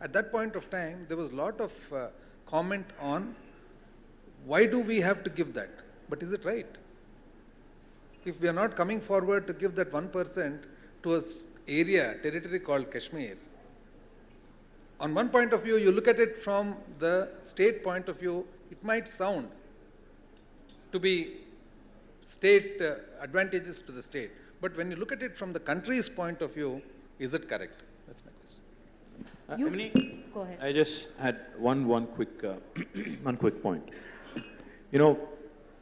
At that point of time, there was a lot of comment on why do we have to give that? But is it right? If we are not coming forward to give that 1% to an territory called Kashmir, on one point of view, you look at it from the state point of view, it might sound to be state advantages to the state. But when you look at it from the country's point of view, is it correct? That's my question. Go ahead. I just had one quick point.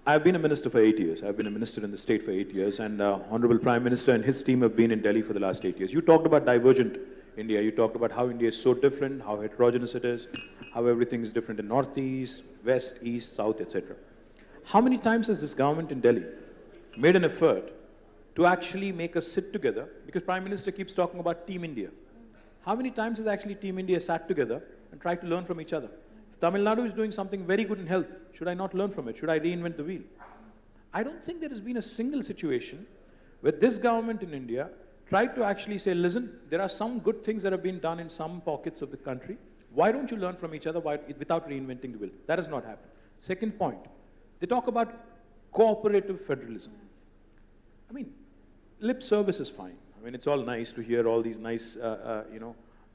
I've been a minister for 8 years. I've been a minister in the state for 8 years, and Honorable Prime Minister and his team have been in Delhi for the last 8 years. You talked about divergent India. You talked about how India is so different, how heterogeneous it is, how everything is different in Northeast, West, East, South, etc. How many times has this government in Delhi made an effort to actually make us sit together? Because Prime Minister keeps talking about Team India. How many times has actually Team India sat together and tried to learn from each other? If Tamil Nadu is doing something very good in health, should I not learn from it? Should I reinvent the wheel? I don't think there has been a single situation where this government in India tried to actually say, listen, there are some good things that have been done in some pockets of the country. Why don't you learn from each other without reinventing the wheel? That has not happened. Second point, they talk about cooperative federalism. I mean, lip service is fine. I mean, it's all nice to hear all these nice,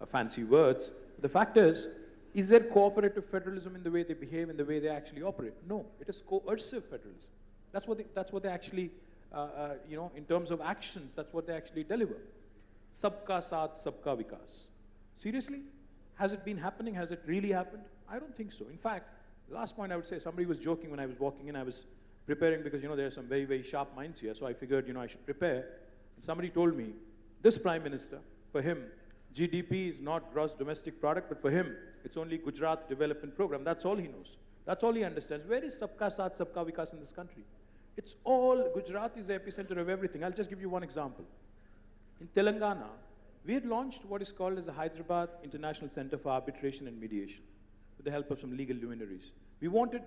fancy words. The fact is there cooperative federalism in the way they behave, in the way they actually operate? No, it is coercive federalism. That's what they actually, in terms of actions, that's what they actually deliver. Sabka saath, sabka vikas. Seriously? Has it been happening? Has it really happened? I don't think so. In fact, last point I would say, somebody was joking when I was walking in. I was preparing because, there are some very, very sharp minds here. So I figured, I should prepare. And somebody told me, this Prime Minister, for him, GDP is not gross domestic product, but for him, it's only Gujarat Development Program. That's all he knows. That's all he understands. Where is Sabka Saath, Sabka Vikas in this country? It's all, Gujarat is the epicenter of everything. I'll just give you one example. In Telangana, we had launched what is called as the Hyderabad International Center for Arbitration and Mediation with the help of some legal luminaries. We wanted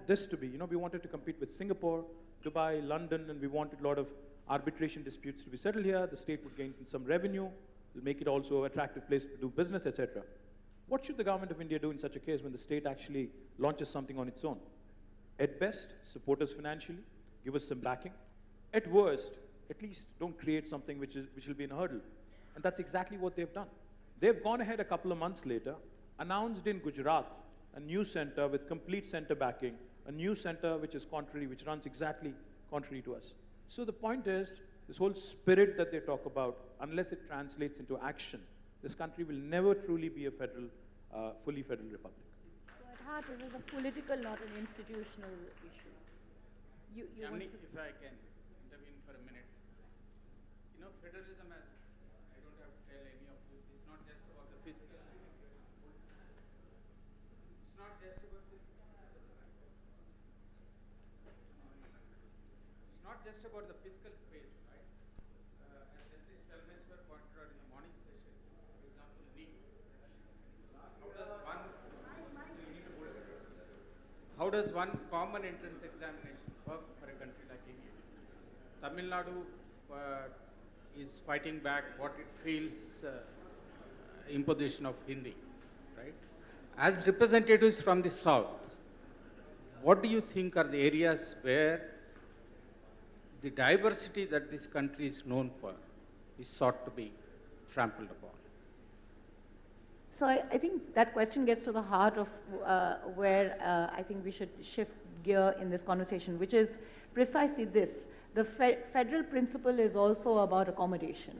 this to be, we wanted to compete with Singapore, Dubai, London, and we wanted a lot of arbitration disputes to be settled here. The state would gain some revenue, will make it also an attractive place to do business, etc. What should the government of India do in such a case when the state actually launches something on its own? At best, support us financially, give us some backing. At worst, at least don't create something which will be a hurdle. And that's exactly what they've done. They've gone ahead a couple of months later, announced in Gujarat a new center with complete center backing, a new center which is contrary, which runs exactly contrary to us. So the point is, this whole spirit that they talk about, unless it translates into action, this country will never truly be a fully federal republic. So at heart, it is a political, not an institutional issue. Yamini, if I can intervene for a minute. Federalism, as I don't have to tell any of you, is not just about the fiscal. It's not just about the. It's not just about the fiscal space, right? As Justice Selmeswar pointed out in the morning session, for example, NEET. How does one common entrance examination work for a country like India? Tamil Nadu is fighting back what it feels imposition of Hindi, right? As representatives from the South, what do you think are the areas where the diversity that this country is known for is sought to be trampled upon? So I think that question gets to the heart of where I think we should shift gear in this conversation, which is precisely this. The federal principle is also about accommodation.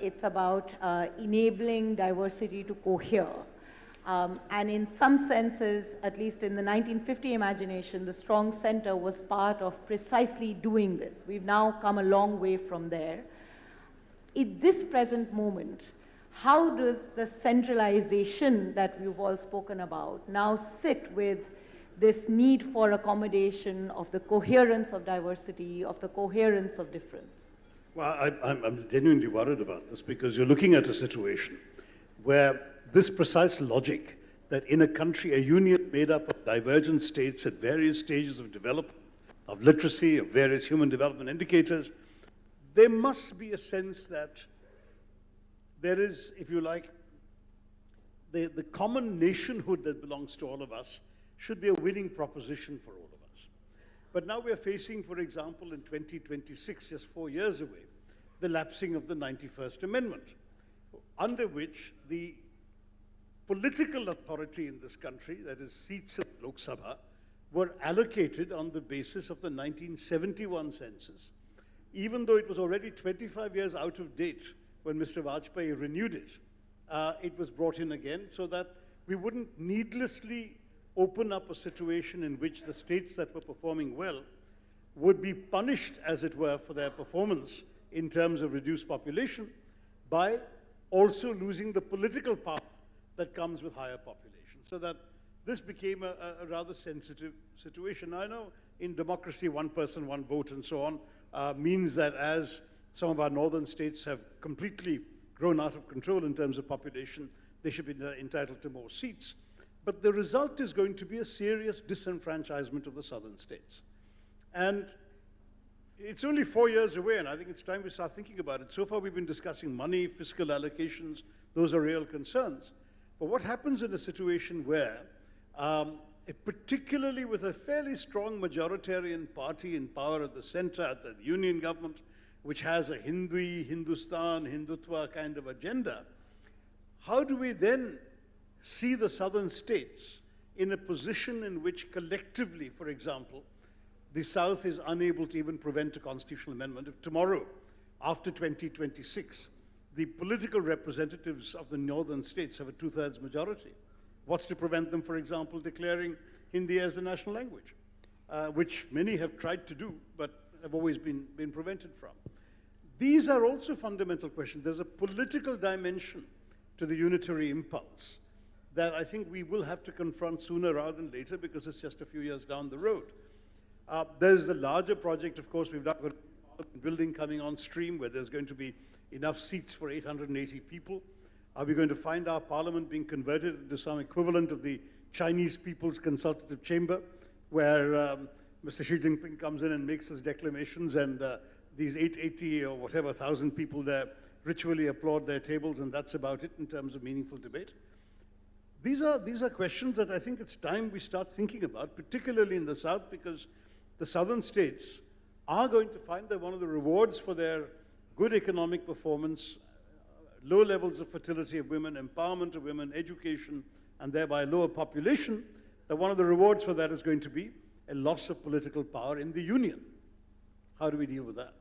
It's about enabling diversity to cohere. And in some senses, at least in the 1950 imagination, the strong center was part of precisely doing this. We've now come a long way from there. In this present moment, how does the centralization that we've all spoken about now sit with this need for accommodation, of the coherence of diversity, of the coherence of difference? Well, I'm genuinely worried about this because you're looking at a situation where this precise logic that in a country, a union made up of divergent states at various stages of development, of literacy, of various human development indicators, there must be a sense that there is, if you like, the common nationhood that belongs to all of us should be a winning proposition for all of us. But now we're facing, for example, in 2026, just 4 years away, the lapsing of the 91st Amendment, under which the political authority in this country, that is seats in Lok Sabha, were allocated on the basis of the 1971 census, even though it was already 25 years out of date when Mr. Vajpayee renewed it. It was brought in again so that we wouldn't needlessly open up a situation in which the states that were performing well would be punished, as it were, for their performance in terms of reduced population by also losing the political power that comes with higher population. So that this became a rather sensitive situation. I know in democracy, one person, one vote and so on means that as some of our northern states have completely grown out of control in terms of population, they should be entitled to more seats. But the result is going to be a serious disenfranchisement of the southern states. And it's only 4 years away, and I think it's time we start thinking about it. So far we've been discussing money, fiscal allocations, those are real concerns. But what happens in a situation where, particularly with a fairly strong majoritarian party in power at the center, at the union government, which has a Hindi, Hindustan, Hindutva kind of agenda, how do we then see the southern states in a position in which collectively, for example, the South is unable to even prevent a constitutional amendment? If tomorrow, after 2026, the political representatives of the northern states have a 2/3 majority, what's to prevent them, for example, declaring Hindi as a national language, which many have tried to do, but have always been prevented from? These are also fundamental questions. There's a political dimension to the unitary impulse that I think we will have to confront sooner rather than later because it's just a few years down the road. There's the larger project, of course, we've got a building coming on stream where there's going to be enough seats for 880 people. Are we going to find our parliament being converted into some equivalent of the Chinese People's Consultative Chamber, where Mr. Xi Jinping comes in and makes his declamations and these 880 or whatever 1,000 people there ritually applaud their tables and that's about it in terms of meaningful debate? These are questions that I think it's time we start thinking about, particularly in the South, because the southern states are going to find that one of the rewards for their good economic performance, low levels of fertility of women, empowerment of women, education, and thereby lower population, that one of the rewards for that is going to be a loss of political power in the union. How do we deal with that?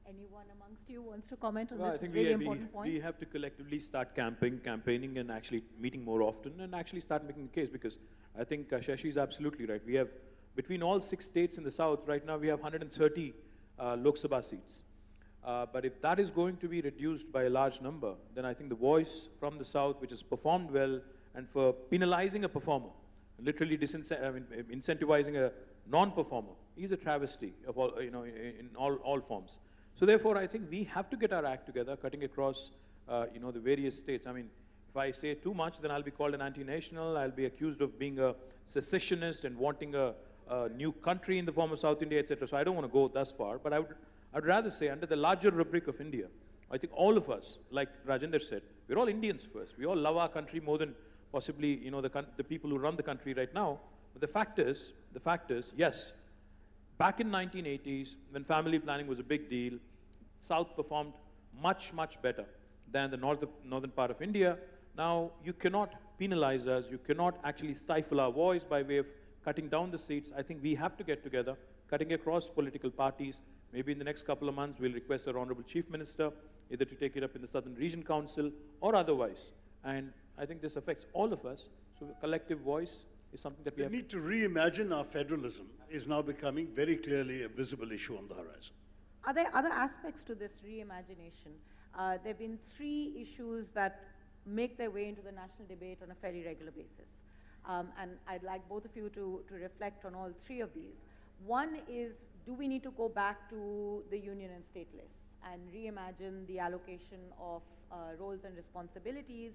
Anyone amongst you wants to comment on Well, I this think really important point? we have to collectively start campaigning and actually meeting more often and actually start making the case, because I think Shashi is absolutely right. We have, between all 6 states in the South, right now we have 130 Lok Sabha seats. But if that is going to be reduced by a large number, then I think the voice from the South, which has performed well, and for penalizing a performer, literally incentivizing a non-performer, is a travesty of all, in all forms. So therefore, I think we have to get our act together, cutting across, the various states. I mean, if I say too much, then I'll be called an anti-national. I'll be accused of being a secessionist and wanting a a new country in the form of South India, etc. So I don't want to go thus far, but I'd rather say under the larger rubric of India, I think all of us, like Rajendra said, we're all Indians first. We all love our country more than possibly, you know, the people who run the country right now. But the fact is, yes, back in 1980s, when family planning was a big deal, South performed much, much better than the northern part of India. Now, you cannot penalize us. You cannot actually stifle our voice by way of cutting down the seats. I think we have to get together, cutting across political parties. Maybe in the next couple of months, we'll request our Honorable Chief Minister either to take it up in the Southern Region Council or otherwise. And I think this affects all of us. So a collective voice is something that we have. The need to reimagine our federalism is now becoming very clearly a visible issue on the horizon. Are there other aspects to this reimagination? There have been 3 issues that make their way into the national debate on a fairly regular basis. And I'd like both of you to reflect on all 3 of these. One is, do we need to go back to the union and state lists and reimagine the allocation of roles and responsibilities,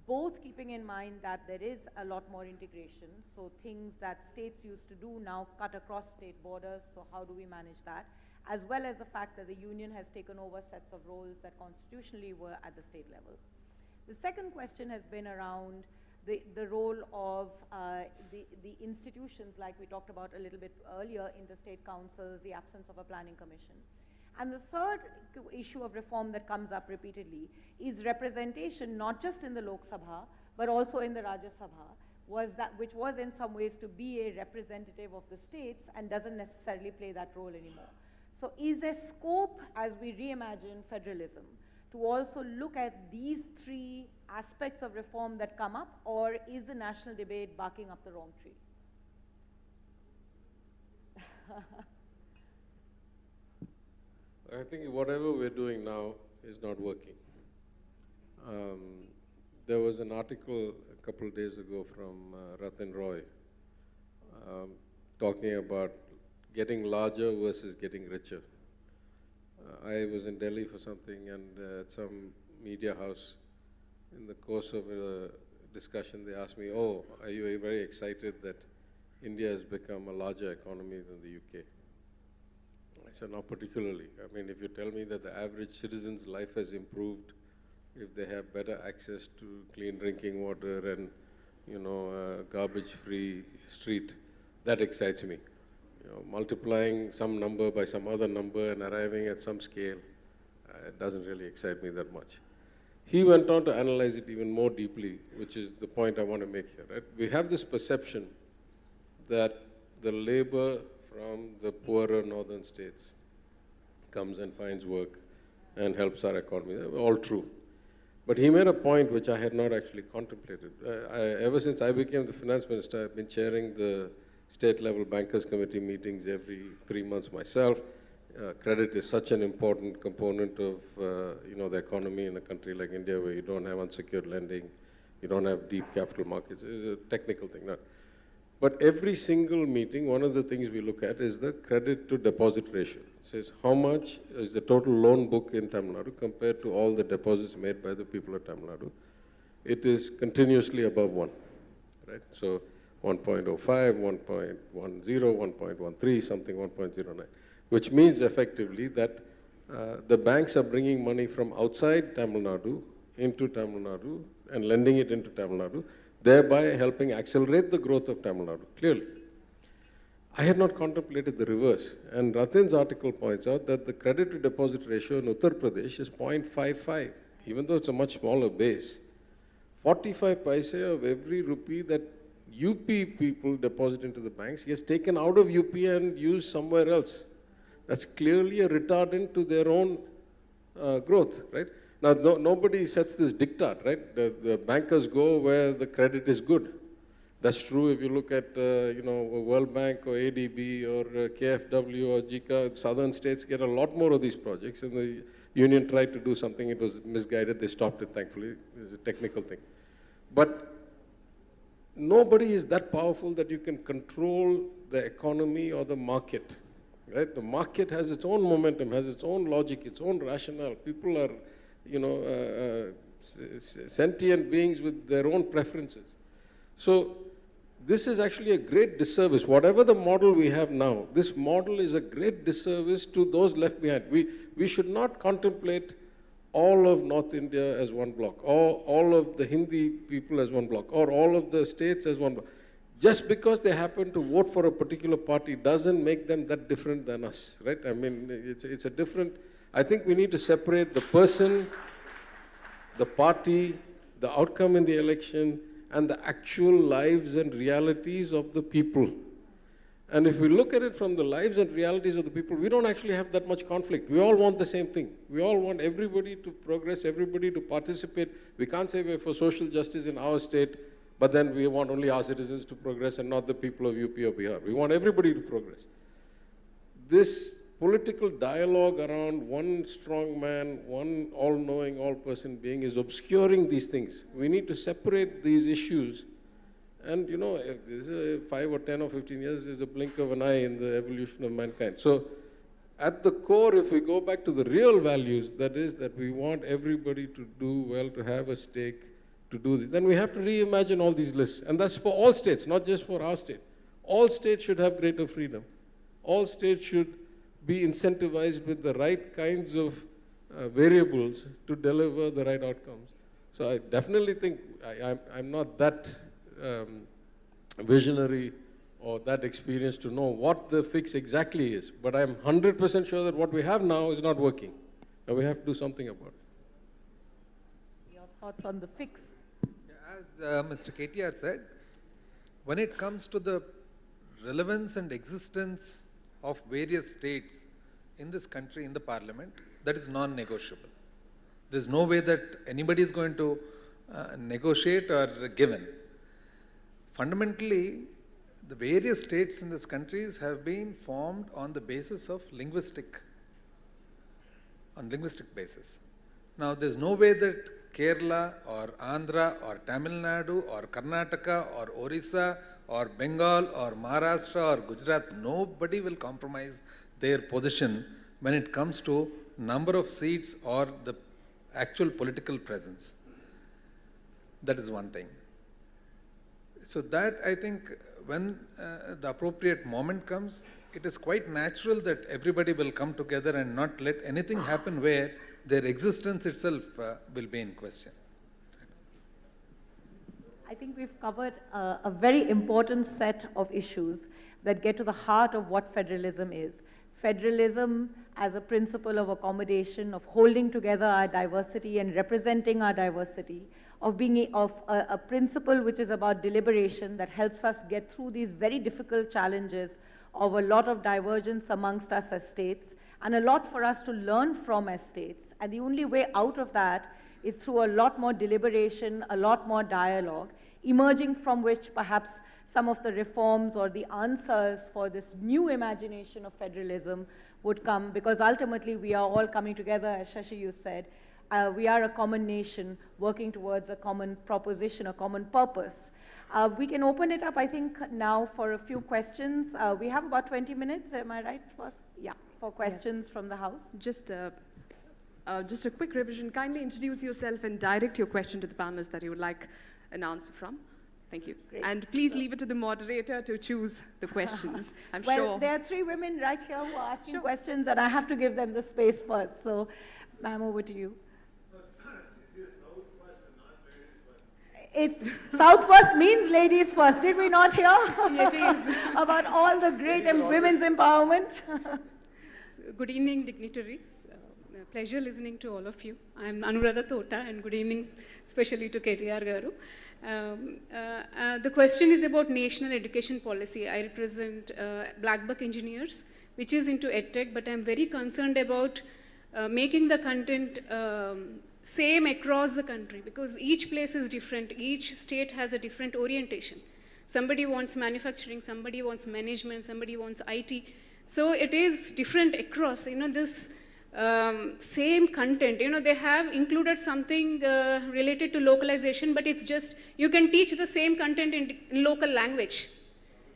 both keeping in mind that there is a lot more integration, so things that states used to do now cut across state borders, so how do we manage that, as well as the fact that the union has taken over sets of roles that constitutionally were at the state level. The second question has been around the role of the institutions, like we talked about a little bit earlier, interstate councils, the absence of a planning commission. And the third issue of reform that comes up repeatedly is representation, not just in the Lok Sabha, but also in the Rajya Sabha, which was in some ways to be a representative of the states and doesn't necessarily play that role anymore. So is there scope, as we reimagine federalism, to also look at these 3 aspects of reform that come up, or is the national debate barking up the wrong tree? I think whatever we're doing now is not working. There was an article a couple of days ago from Ratin Roy talking about getting larger versus getting richer. I was in Delhi for something, and at some media house, in the course of a discussion, they asked me, "Oh, are you very excited that India has become a larger economy than the UK?" I said, "Not particularly. I mean, if you tell me that the average citizen's life has improved, if they have better access to clean drinking water and, you know, garbage-free street, that excites me. You know, multiplying some number by some other number and arriving at some scale, it doesn't really excite me that much." He went on to analyze it even more deeply, which is the point I want to make here. Right? We have this perception that the labor from the poorer northern states comes and finds work and helps our economy. All true. But he made a point which I had not actually contemplated. Ever since I became the finance minister, I've been chairing the state-level bankers committee meetings every 3 months myself. Credit is such an important component of you know, the economy in a country like India, where you don't have unsecured lending, you don't have deep capital markets. It's a technical thing. But every single meeting, one of the things we look at is the credit to deposit ratio. It says how much is the total loan book in Tamil Nadu compared to all the deposits made by the people of Tamil Nadu. It is continuously above 1, right? So 1.05, 1.10, 1.13, something 1.09, which means effectively that the banks are bringing money from outside Tamil Nadu into Tamil Nadu and lending it into Tamil Nadu, thereby helping accelerate the growth of Tamil Nadu, clearly. I had not contemplated the reverse, and Ratin's article points out that the credit to deposit ratio in Uttar Pradesh is 0.55, even though it's a much smaller base. 45 paise of every rupee that UP people deposit into the banks gets taken out of UP and used somewhere else. That's clearly a retardant to their own growth, right? Now, nobody sets this diktat, right? The bankers go where the credit is good. That's true if you look at, you know, World Bank or ADB or KFW or JICA. Southern states get a lot more of these projects, and the union tried to do something. It was misguided. They stopped it, thankfully. It was a technical thing. But nobody is that powerful that you can control the economy or the market, right? The market has its own momentum, has its own logic, its own rationale. People are, you know, sentient beings with their own preferences. So this is actually a great disservice. Whatever the model we have now, this model is a great disservice to those left behind. We should not contemplate all of North India as one block, or all of the Hindi people as one block, or all of the states as one block. Just because they happen to vote for a particular party doesn't make them that different than us, right? I mean, it's a different, I think we need to separate the person, the party, the outcome in the election, and the actual lives and realities of the people. And if we look at it from the lives and realities of the people, we don't actually have that much conflict. We all want the same thing. We all want everybody to progress, everybody to participate. We can't say we're for social justice in our state, but then we want only our citizens to progress and not the people of UP or Bihar. We want everybody to progress. This political dialogue around one strong man, one all-knowing, all-person being is obscuring these things. We need to separate these issues. And you know, if this is 5 or 10 or 15 years is a blink of an eye in the evolution of mankind. So at the core, if we go back to the real values, that is that we want everybody to do well, to have a stake, to do this, then we have to reimagine all these lists. And that's for all states, not just for our state. All states should have greater freedom. All states should be incentivized with the right kinds of variables to deliver the right outcomes. So I definitely think I'm not that visionary or that experienced to know what the fix exactly is, but I'm 100% sure that what we have now is not working, and we have to do something about it. Your thoughts on the fix? As Mr. KTR said, when it comes to the relevance and existence of various states in this country, in the parliament, that is non-negotiable. There's no way that anybody is going to negotiate or give in. Fundamentally, the various states in this country have been formed on the basis of linguistic basis. Now, there's no way that Kerala or Andhra or Tamil Nadu or Karnataka or Orissa or Bengal or Maharashtra or Gujarat, nobody will compromise their position when it comes to number of seats or the actual political presence. That is one thing. So that, I think, when the appropriate moment comes, it is quite natural that everybody will come together and not let anything happen where their existence itself will be in question. I think we've covered a very important set of issues that get to the heart of what federalism is. Federalism as a principle of accommodation, of holding together our diversity and representing our diversity, of being a principle which is about deliberation that helps us get through these very difficult challenges of a lot of divergence amongst us as states, and a lot for us to learn from as states. And the only way out of that is through a lot more deliberation, a lot more dialogue, emerging from which perhaps some of the reforms or the answers for this new imagination of federalism would come, because ultimately we are all coming together, as Shashi, you said. We are a common nation working towards a common proposition, a common purpose. We can open it up, I think, now for a few questions. We have about 20 minutes, am I right? Yeah, for questions from the House. Just a quick revision. Kindly introduce yourself and direct your question to the panelists that you would like an answer from. Thank you. Great. And please leave it to the moderator to choose the questions. I'm well, sure. There are 3 women right here who are asking questions, and I have to give them the space first. So, ma'am, over to you. It's South first means ladies first. Did we not hear it is. about all the great women's empowerment? So, good evening, dignitaries. Pleasure listening to all of you. I'm Anuradha Tota, and good evening especially to KTR Garu. The question is about national education policy. I represent Black Buck Engineers, which is into EdTech, but I'm very concerned about making the content same across the country, because each place is different. Each state has a different orientation. Somebody wants manufacturing, somebody wants management, somebody wants IT. So it is different across, this same content. They have included something related to localization, but it's just, you can teach the same content in local language.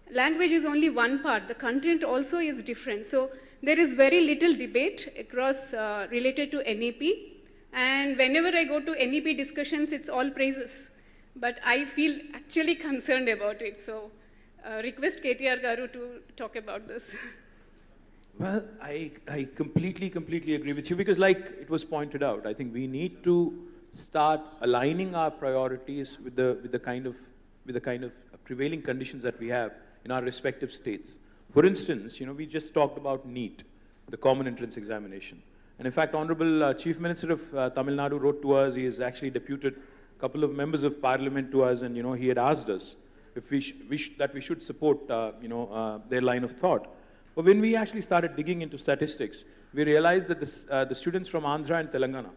Language is only one part. The content also is different. So there is very little debate across related to NEP. And whenever I go to NEP discussions, it's all praises. But I feel actually concerned about it. So request KTR Garu to talk about this. Well, I completely agree with you because like it was pointed out, I think we need to start aligning our priorities with the kind of prevailing conditions that we have in our respective states. For instance, we just talked about NEET, the Common Entrance Examination. And in fact, Honorable Chief Minister of Tamil Nadu wrote to us, he has actually deputed a couple of members of parliament to us, and he had asked us if we should support their line of thought. But when we actually started digging into statistics, we realized that the students from Andhra and Telangana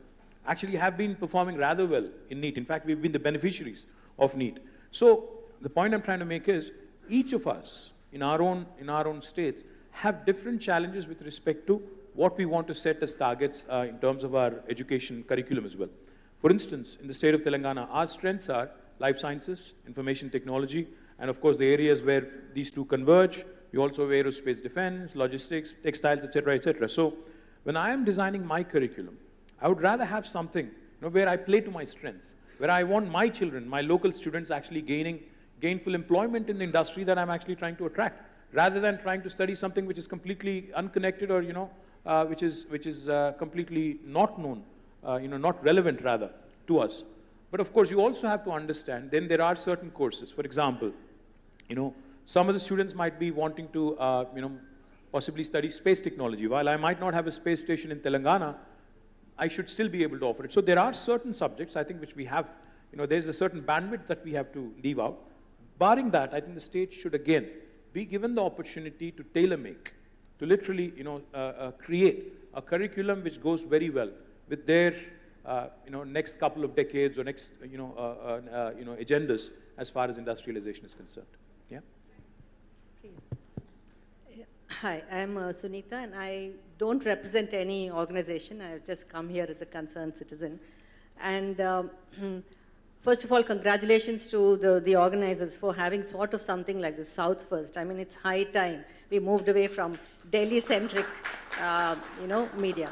actually have been performing rather well in NEET. In fact, we've been the beneficiaries of NEET. So the point I'm trying to make is, each of us in our own states have different challenges with respect to what we want to set as targets in terms of our education curriculum as well. For instance, in the state of Telangana, our strengths are life sciences, information technology, and of course the areas where these two converge. We also have aerospace defense, logistics, textiles, etc., etc. So when I am designing my curriculum, I would rather have something where I play to my strengths, where I want my children, my local students actually gaining gainful employment in the industry that I'm actually trying to attract, rather than trying to study something which is completely unconnected or which is completely not known, not relevant rather to us. But of course, you also have to understand, then there are certain courses. For example, some of the students might be wanting to, possibly study space technology. While I might not have a space station in Telangana, I should still be able to offer it. So there are certain subjects, I think, which we have, there's a certain bandwidth that we have to leave out. Barring that, I think the state should again be given the opportunity to tailor-make, to literally, create a curriculum which goes very well with their, next couple of decades or next, agendas as far as industrialization is concerned. Yeah. Hi, I'm Sunita, and I don't represent any organization. I've just come here as a concerned citizen. And first of all, congratulations to the organizers for having sort of something like the South First. I mean, it's high time we moved away from Delhi-centric, media.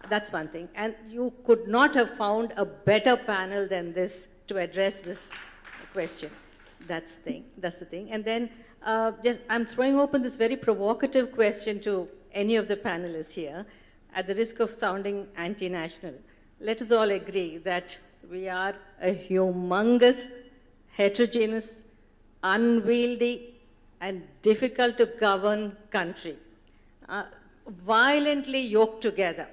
That's one thing. And you could not have found a better panel than this to address this question. That's the thing. And then I'm throwing open this very provocative question to any of the panelists here, at the risk of sounding anti-national. Let us all agree that we are a humongous, heterogeneous, unwieldy, and difficult to govern country, violently yoked together.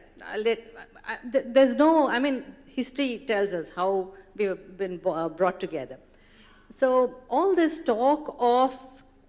History tells us how we've been brought together. So all this talk of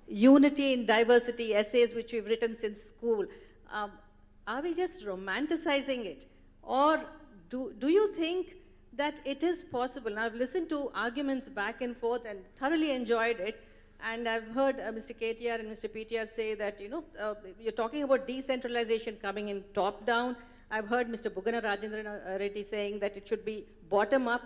unity in diversity, essays which we've written since school, are we just romanticizing it? Or do you think that it is possible? Now, I've listened to arguments back and forth and thoroughly enjoyed it. And I've heard Mr. KTR and Mr. PTR say that, you're talking about decentralization coming in top-down. I've heard Mr. Bugana Rajendran Reddy saying that it should be bottom-up.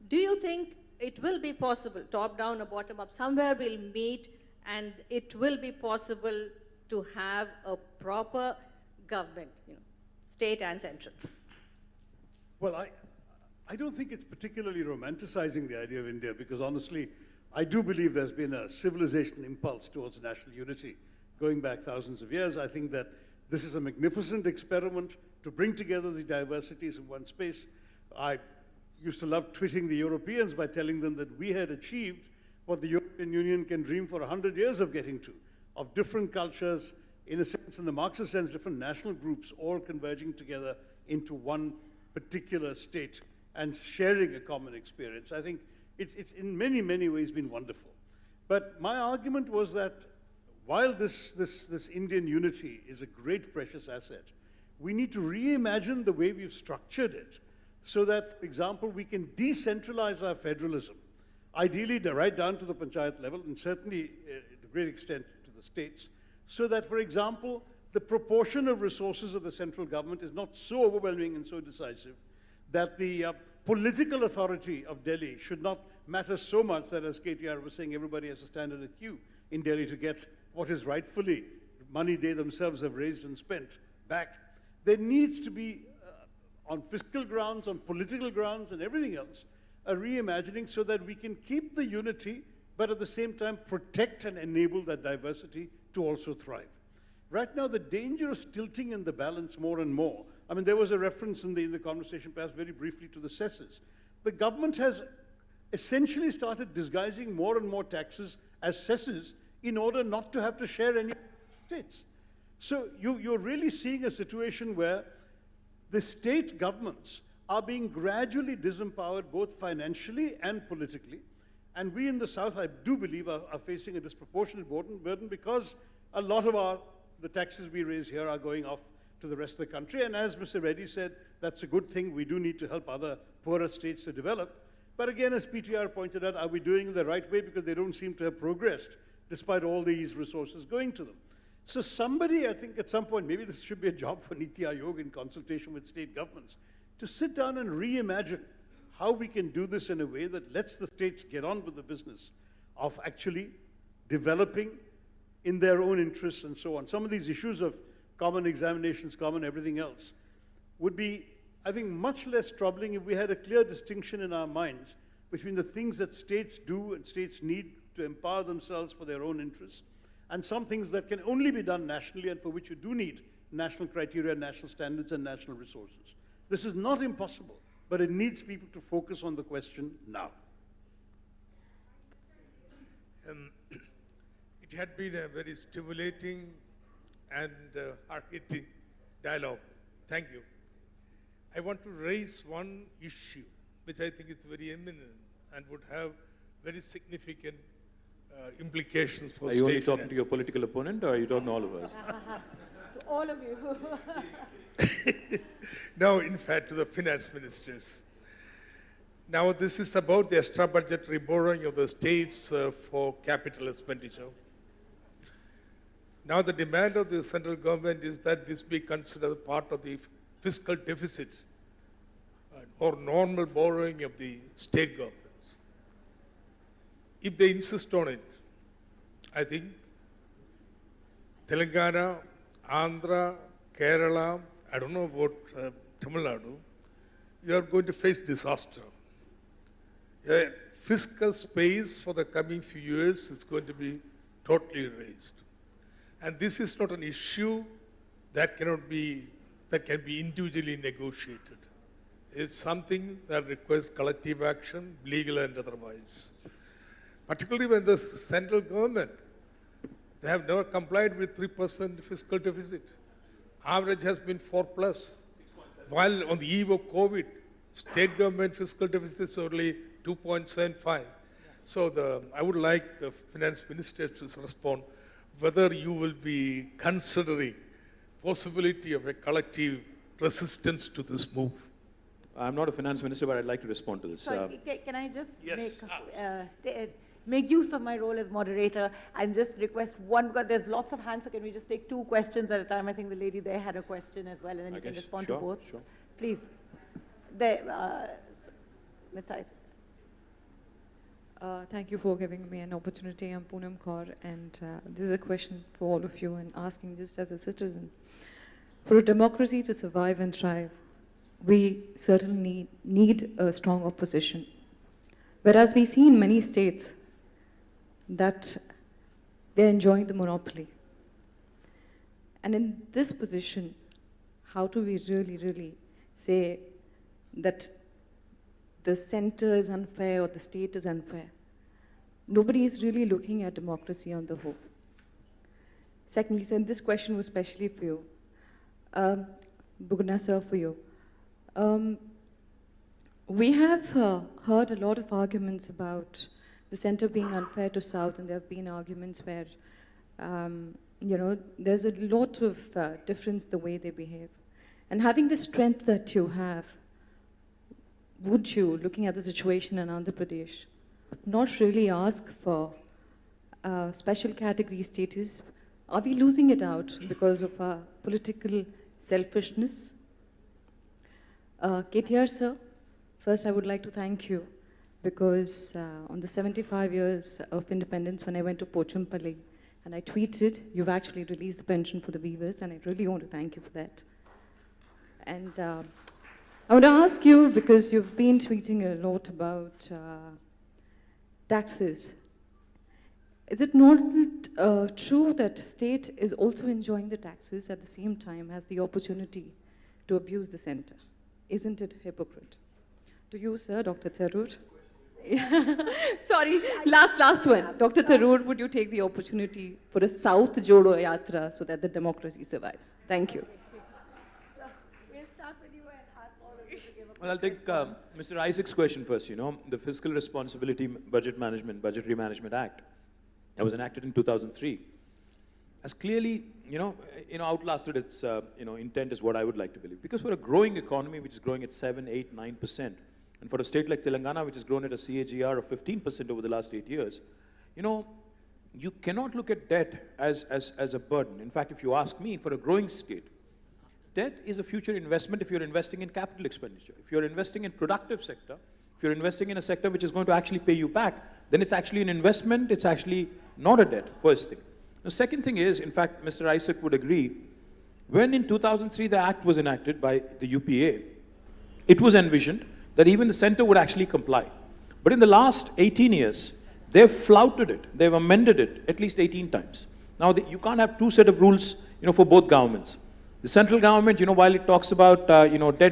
Do you think it will be possible, top-down or bottom-up, somewhere we'll meet and it will be possible to have a proper government, state and central? Well, I don't think it's particularly romanticizing the idea of India, because honestly, I do believe there's been a civilization impulse towards national unity going back thousands of years. I think that this is a magnificent experiment to bring together the diversities in one space. I used to love twitting the Europeans by telling them that we had achieved what the European Union can dream for 100 years of getting to, of different cultures, in a sense, in the Marxist sense, different national groups all converging together into one particular state and sharing a common experience. I think it's in many, many ways been wonderful. But my argument was that while this Indian unity is a great precious asset, we need to reimagine the way we've structured it so that, for example, we can decentralize our federalism, ideally right down to the panchayat level, and certainly to a great extent to the states, so that, for example, the proportion of resources of the central government is not so overwhelming and so decisive that the political authority of Delhi should not matter so much that, as KTR was saying, everybody has to stand in a queue in Delhi to get what is rightfully money they themselves have raised and spent back. There needs to be, on fiscal grounds, on political grounds, and everything else, a reimagining so that we can keep the unity but at the same time protect and enable that diversity to also thrive. Right now, the danger is tilting in the balance more and more. I mean, there was a reference in the conversation, perhaps very briefly, to the cesses. The government has essentially started disguising more and more taxes as cesses in order not to have to share any states. So you're really seeing a situation where the state governments are being gradually disempowered both financially and politically. And we in the South, I do believe, are facing a disproportionate burden because a lot of the taxes we raise here are going off to the rest of the country. And as Mr. Reddy said, that's a good thing. We do need to help other poorer states to develop. But again, as PTR pointed out, are we doing it the right way? Because they don't seem to have progressed despite all these resources going to them. So somebody, I think at some point, maybe this should be a job for Niti Aayog in consultation with state governments, to sit down and reimagine how we can do this in a way that lets the states get on with the business of actually developing in their own interests and so on. Some of these issues of common examinations, common everything else, would be, I think, much less troubling if we had a clear distinction in our minds between the things that states do and states need to empower themselves for their own interests, and some things that can only be done nationally and for which you do need national criteria, national standards, and national resources. This is not impossible, but it needs people to focus on the question now. It had been a very stimulating and hard-hitting dialogue. Thank you. I want to raise one issue which I think is very eminent and would have very significant implications for state Are you only talking finances. to your political opponent, or are you talking to all of us? To all of you. No, in fact, to the finance ministers. Now, this is about the extra budgetary borrowing of the states for capital expenditure. Now, the demand of the central government is that this be considered part of the fiscal deficit or normal borrowing of the state governments. If they insist on it, I think Telangana, Andhra, Kerala, I don't know about Tamil Nadu, you are going to face disaster. Fiscal space for the coming few years is going to be totally erased. And this is not an issue that can be individually negotiated. It's something that requires collective action, legal and otherwise. Particularly when the central government, they have never complied with 3% fiscal deficit. Average has been 4+. While on the eve of COVID, state government fiscal deficit is only 2.75. So I would like the finance minister to respond whether you will be considering possibility of a collective resistance to this move. I'm not a finance minister, but I'd like to respond to this. Sorry, can I just Yes. make use of my role as moderator and just request one, because there's lots of hands, so can we just take 2 questions at a time? I think the lady there had a question as well, and then you can respond to both. Sure. Please. Mr. Isaac. Thank you for giving me an opportunity. I'm Poonam Kaur, and this is a question for all of you and asking just as a citizen. For a democracy to survive and thrive, we certainly need a strong opposition. Whereas we see in many states that they're enjoying the monopoly. And in this position, how do we really say that the center is unfair or the state is unfair? Nobody is really looking at democracy on the whole. Secondly, sir, this question was especially for you. Bugna sir, for you. We have heard a lot of arguments about the center being unfair to South, and there have been arguments where, there's a lot of difference the way they behave. And having the strength that you have, would you, looking at the situation in Andhra Pradesh, not really ask for special category status? Are we losing it out because of our political selfishness? KTR sir, first I would like to thank you because on the 75 years of independence, when I went to Pochampally and I tweeted, you've actually released the pension for the weavers, and I really want to thank you for that. And I want to ask you, because you've been tweeting a lot about taxes, Is it not true that state is also enjoying the taxes at the same time as the opportunity to abuse the center? Isn't it hypocrite? To you, sir, Dr. Tharoor. Sorry, last one. Dr. Tharoor, would you take the opportunity for a South Jodo Yatra so that the democracy survives? Thank you. Well, I'll take Mr. Isaac's question first. You know, the Fiscal Responsibility Budgetary Management Act that was enacted in 2003 has clearly, outlasted its, intent is what I would like to believe. Because for a growing economy, which is growing at 7, 8, 9%, and for a state like Telangana, which has grown at a CAGR of 15% over the last 8 years, you cannot look at debt as a burden. In fact, if you ask me, for a growing state, debt is a future investment if you're investing in capital expenditure. If you're investing in productive sector, if you're investing in a sector which is going to actually pay you back, then it's actually an investment, it's actually not a debt, first thing. The second thing is, in fact, Mr. Isaac would agree, when in 2003 the act was enacted by the UPA, it was envisioned that even the center would actually comply. But in the last 18 years, they've flouted it, they've amended it at least 18 times. Now, you can't have two set of rules, for both governments. The central government, while it talks about, debt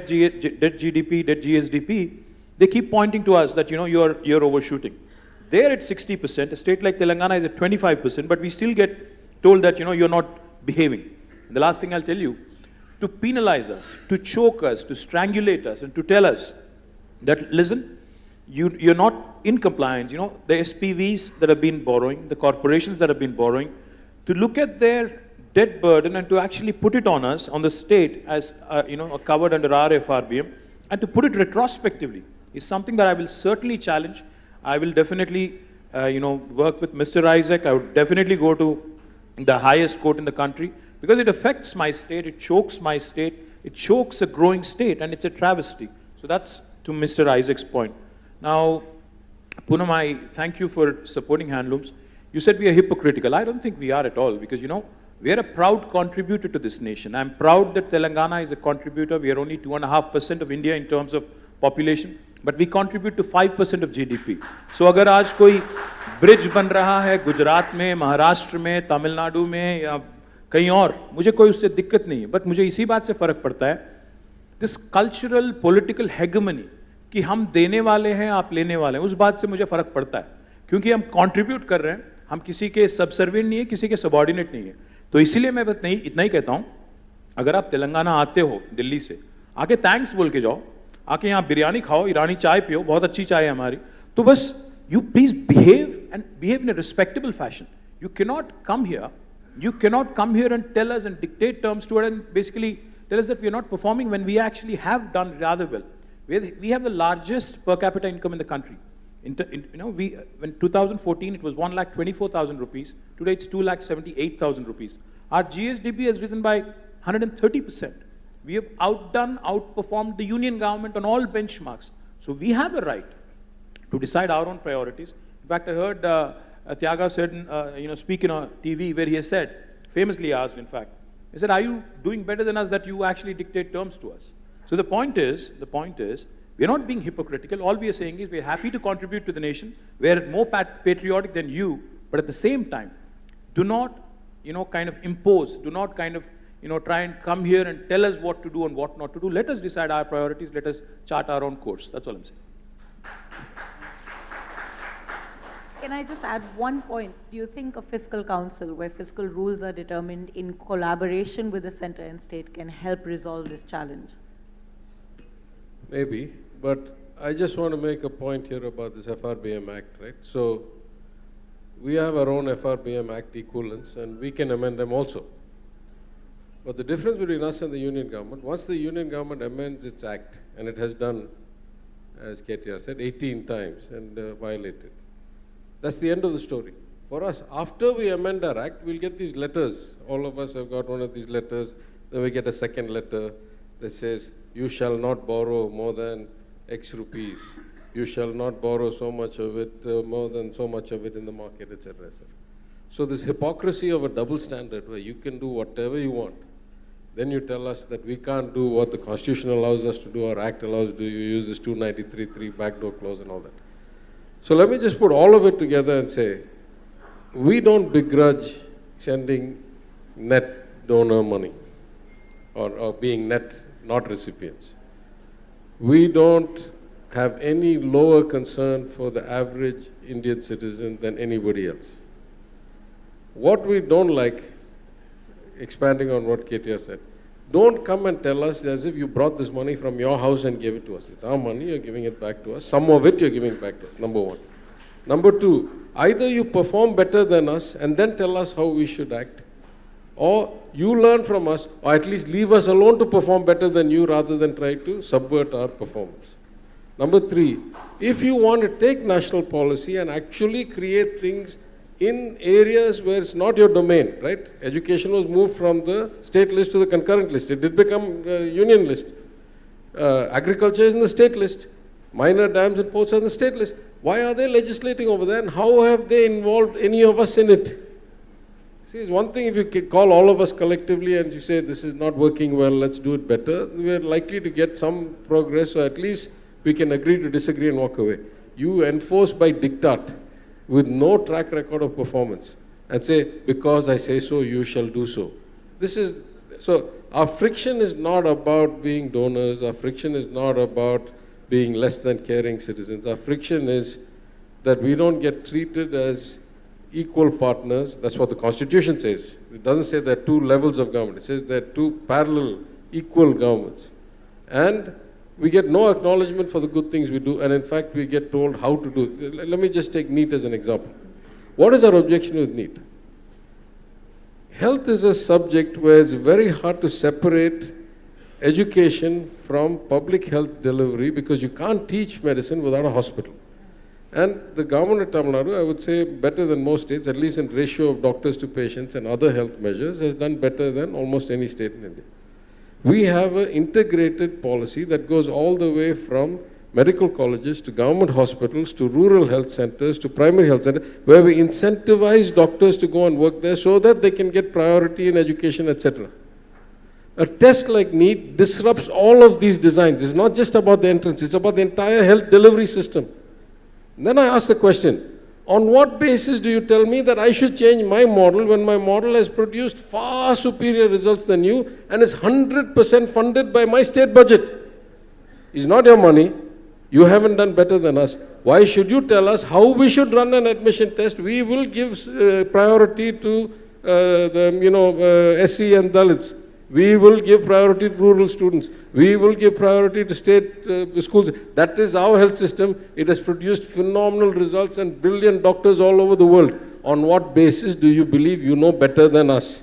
GDP, debt GSDP, they keep pointing to us that, you're overshooting. They're at 60%, a state like Telangana is at 25%, but we still get told that, you're not behaving. And the last thing I'll tell you, to penalize us, to choke us, to strangulate us, and to tell us that, listen, you're not in compliance, the SPVs that have been borrowing, the corporations that have been borrowing, to look at their debt burden and to actually put it on us, on the state, as, covered under our FRBM, and to put it retrospectively is something that I will certainly challenge. I will definitely, work with Mr. Isaac. I would definitely go to the highest court in the country because it affects my state, it chokes my state, it chokes a growing state, and it's a travesty. So that's to Mr. Isaac's point. Now, Poonam, I thank you for supporting handlooms. You said we are hypocritical. I don't think we are at all because, we are a proud contributor to this nation. I'm proud that Telangana is a contributor. We are only 2.5% of India in terms of population, but we contribute to 5% of GDP. So अगर आज कोई bridge बन रहा है गुजरात में, महाराष्ट्र में, तमिलनाडु में या कहीं और, मुझे कोई उससे दिक्कत नहीं है, बट मुझे इसी बात से फर्क पड़ता है, this cultural political hegemony कि हम देने वाले हैं, आप लेने वाले हैं, उस बात से मुझे फर्क पड़ता है, क्योंकि हम contribute कर रहे हैं, हम किसी के subservient नहीं है, किसी के subordinate नहीं है. तो इसीलिए मैं बस नहीं इतना ही कहता हूं, अगर आप तेलंगाना आते हो दिल्ली से, आके थैंक्स बोल के जाओ, आके यहाँ बिरयानी खाओ, ईरानी चाय पियो, बहुत अच्छी चाय है हमारी, तो बस you please behave in a respectable fashion. You cannot come here and tell us and dictate terms to it and basically tell us that we are not performing when we actually have done rather well. We have the largest per capita income in the country. When 2014 it was 1,24,000 rupees. Today it's 2,78,000 rupees. Our GSDP has risen by 130%. We have outperformed the union government on all benchmarks. So we have a right to decide our own priorities. In fact, I heard Tyaga said, speak in a TV where he has said, famously asked, in fact, he said, "Are you doing better than us that you actually dictate terms to us?" So the point is, we are not being hypocritical. All we are saying is we are happy to contribute to the nation. We are more patriotic than you, but at the same time, do not, kind of impose, do not kind of, try and come here and tell us what to do and what not to do. Let us decide our priorities. Let us chart our own course. That's all I'm saying. Can I just add one point? Do you think a fiscal council where fiscal rules are determined in collaboration with the center and state can help resolve this challenge? Maybe, but I just want to make a point here about this FRBM Act, right? So we have our own FRBM Act equivalents and we can amend them also. But the difference between us and the union government, once the union government amends its act, and it has done, as KTR said, 18 times and violated, that's the end of the story. For us, after we amend our act, we'll get these letters. All of us have got one of these letters. Then we get a second letter that says, you shall not borrow more than X rupees. You shall not borrow so much of it, more than so much of it in the market, etc., etc. So this hypocrisy of a double standard where you can do whatever you want, then you tell us that we can't do what the Constitution allows us to do, our Act allows us to do, you use this 293(3) backdoor clause and all that. So let me just put all of it together and say, we don't begrudge sending net donor money or being net not recipients. We don't have any lower concern for the average Indian citizen than anybody else. What we don't like, expanding on what KTR said, don't come and tell us as if you brought this money from your house and gave it to us. It's our money, you're giving it back to us. Some of it you're giving back to us, number one. Number two, either you perform better than us and then tell us how we should act, or you learn from us, or at least leave us alone to perform better than you rather than try to subvert our performance. Number three, if you want to take national policy and actually create things in areas where it's not your domain, right? Education was moved from the state list to the concurrent list. It did become union list. Agriculture is in the state list. Minor dams and ports are in the state list. Why are they legislating over there, and how have they involved any of us in it? See, it's one thing if you call all of us collectively and you say this is not working well, let's do it better. We're likely to get some progress, or at least we can agree to disagree and walk away. You enforce by diktat with no track record of performance and say, because I say so, you shall do so. So our friction is not about being donors. Our friction is not about being less than caring citizens. Our friction is that we don't get treated as equal partners. That's what the Constitution says. It doesn't say there are two levels of government. It says there are two parallel, equal governments. And we get no acknowledgement for the good things we do, and in fact, we get told how to do it. Let me just take NEET as an example. What is our objection with NEET? Health is a subject where it's very hard to separate education from public health delivery, because you can't teach medicine without a hospital. And the government of Tamil Nadu, I would say better than most states, at least in ratio of doctors to patients and other health measures, has done better than almost any state in India. We have an integrated policy that goes all the way from medical colleges to government hospitals to rural health centers to primary health centers, where we incentivize doctors to go and work there so that they can get priority in education, etc. A test like NEET disrupts all of these designs. It's not just about the entrance, it's about the entire health delivery system. And then I ask the question, on what basis do you tell me that I should change my model when my model has produced far superior results than you and is 100% funded by my state budget? It's not your money. You haven't done better than us. Why should you tell us how we should run an admission test? We will give priority to SC and Dalits. We will give priority to rural students. We will give priority to state schools. That is our health system. It has produced phenomenal results and brilliant doctors all over the world. On what basis do you believe you know better than us?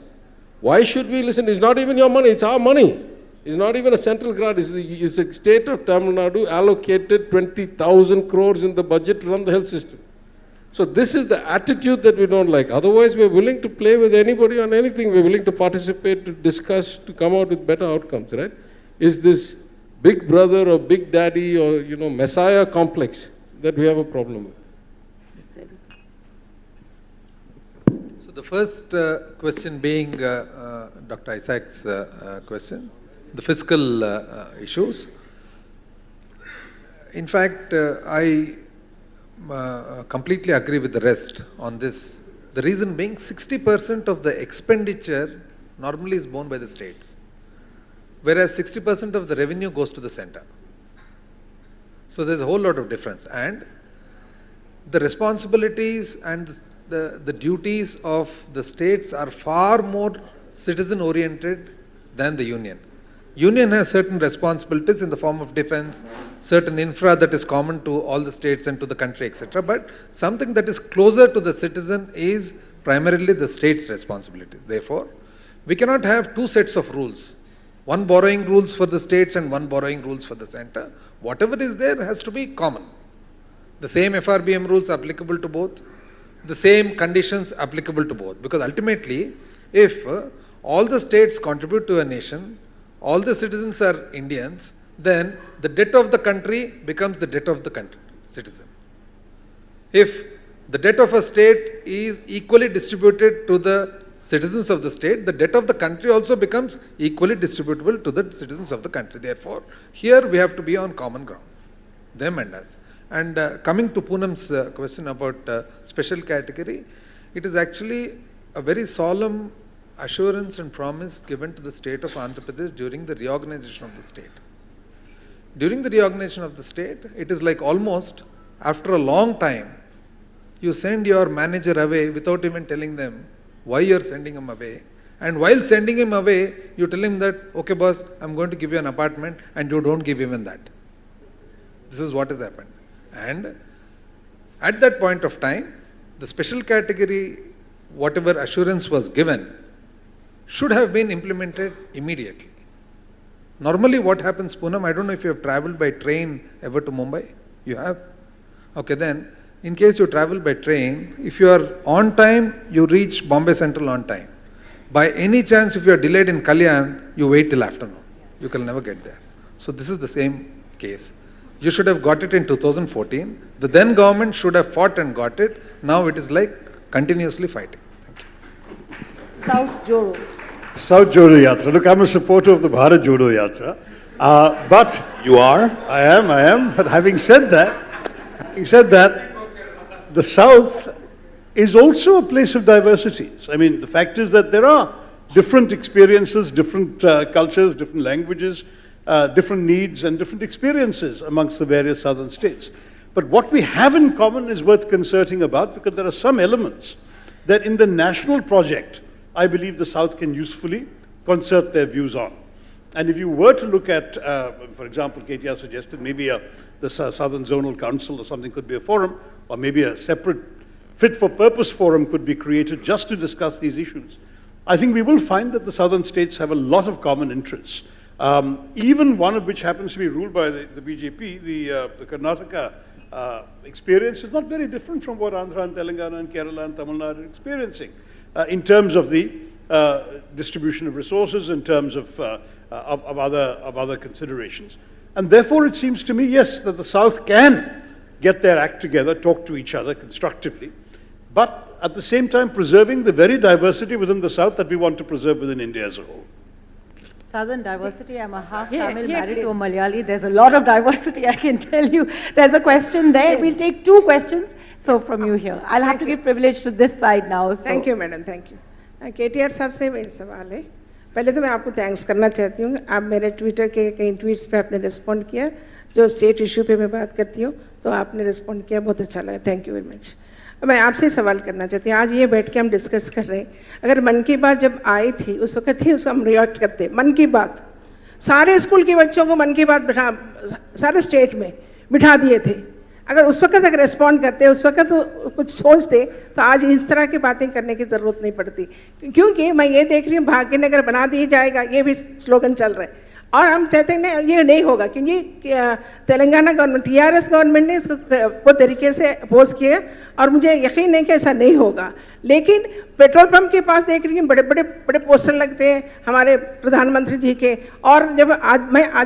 Why should we listen? It's not even your money, it's our money. It's not even a central grant. It's the state of Tamil Nadu allocated 20,000 crores in the budget to run the health system. So this is the attitude that we don't like. Otherwise, we're willing to play with anybody on anything. We're willing to participate, to discuss, to come out with better outcomes, right? Is this big brother or big daddy or, messiah complex that we have a problem with? So the first question being Dr. Isaac's question, the fiscal issues. In fact, I completely agree with the rest on this. The reason being 60% of the expenditure normally is borne by the states, whereas 60% of the revenue goes to the center. So there's a whole lot of difference, and the responsibilities and the duties of the states are far more citizen oriented than the union. Union has certain responsibilities in the form of defense, certain infra that is common to all the states and to the country, etc. But something that is closer to the citizen is primarily the state's responsibility. Therefore, we cannot have two sets of rules. One borrowing rules for the states and one borrowing rules for the center. Whatever is there has to be common. The same FRBM rules applicable to both, the same conditions applicable to both. Because ultimately, if all the states contribute to a nation, all the citizens are Indians, then the debt of the country becomes the debt of the citizen. If the debt of a state is equally distributed to the citizens of the state, the debt of the country also becomes equally distributable to the citizens of the country. Therefore, here we have to be on common ground, them and us. And coming to Poonam's question about special category, It is actually a very solemn assurance and promise given to the state of Andhra Pradesh during the reorganization of the state. During the reorganization of the state, it is like almost after a long time, you send your manager away without even telling them why you are sending him away. And while sending him away, you tell him that, okay boss, I'm going to give you an apartment, and you don't give even that. This is what has happened. And at that point of time, the special category, whatever assurance was given, should have been implemented immediately. Normally what happens, Poonam, I don't know if you have traveled by train ever to Mumbai. You have? Okay, then, in case you travel by train, if you are on time, you reach Bombay Central on time. By any chance, if you are delayed in Kalyan, you wait till afternoon. You can never get there. So this is the same case. You should have got it in 2014. The then government should have fought and got it. Now it is like continuously fighting. Thank you. South Jodo. South Jodo Yatra. Look, I'm a supporter of the Bharat Jodo Yatra. But You are? I am. But having said that, the South is also a place of diversities. I mean, the fact is that there are different experiences, different cultures, different languages, different needs and different experiences amongst the various southern states. But what we have in common is worth concerting about, because there are some elements that in the national project, I believe the South can usefully concert their views on. And if you were to look at, for example, KTR suggested maybe the Southern Zonal Council or something could be a forum, or maybe a separate fit-for-purpose forum could be created just to discuss these issues. I think we will find that the southern states have a lot of common interests, even one of which happens to be ruled by the BJP, the Karnataka experience is not very different from what Andhra and Telangana and Kerala and Tamil Nadu are experiencing in terms of the distribution of resources, in terms of other considerations. And therefore, it seems to me, yes, that the South can get their act together, talk to each other constructively, but at the same time preserving the very diversity within the South that we want to preserve within India as a whole. Southern diversity, I'm a half Tamil married to a Malayali. There's a lot of diversity, I can tell you. There's a question there. We'll take two questions. So from you here. I'll have to give privilege to this side now. So. Thank you, madam. Thank you. KTR साहब से मेरा सवाल है. पहले तो मैं आपको thanks करना चाहती हूँ. आप मेरे ट्विटर के कई ट्वीट्स पे आपने रिस्पॉन्ड किया. जो स्टेट इशू पे मैं बात करती हूँ, तो आपने रिस्पॉन्ड किया, बहुत अच्छा लगा. Thank you very much. मैं आपसे सवाल करना चाहती हूँ. आज ये बैठ के हम डिस्कस कर रहे हैं. अगर मन की बात जब आई थी, उस वक्त थी, उसको हम रिएक्ट करते. मन की बात सारे स्कूल के बच्चों को मन की बात बिठा, सारे स्टेट में बिठा दिए थे. अगर उस वक्त अगर रिस्पॉन्ड करते, उस वक्त तो कुछ सोचते, तो आज इस तरह की बातें करने की ज़रूरत नहीं पड़ती. क्योंकि मैं ये देख रही हूँ, भाग्यनगर बना दिया जाएगा, ये भी स्लोगन चल रहा है. और हम कहते हैं ये नहीं होगा, क्योंकि तेलंगाना गवर्नमेंट, TRS गवर्नमेंट ने इसको बहुत तरीके से अपोज किया, और मुझे यकीन है कि ऐसा नहीं होगा. लेकिन पेट्रोल पंप के पास देख रही हूँ बड़े पोस्टर लगते हैं हमारे प्रधानमंत्री जी के. और जब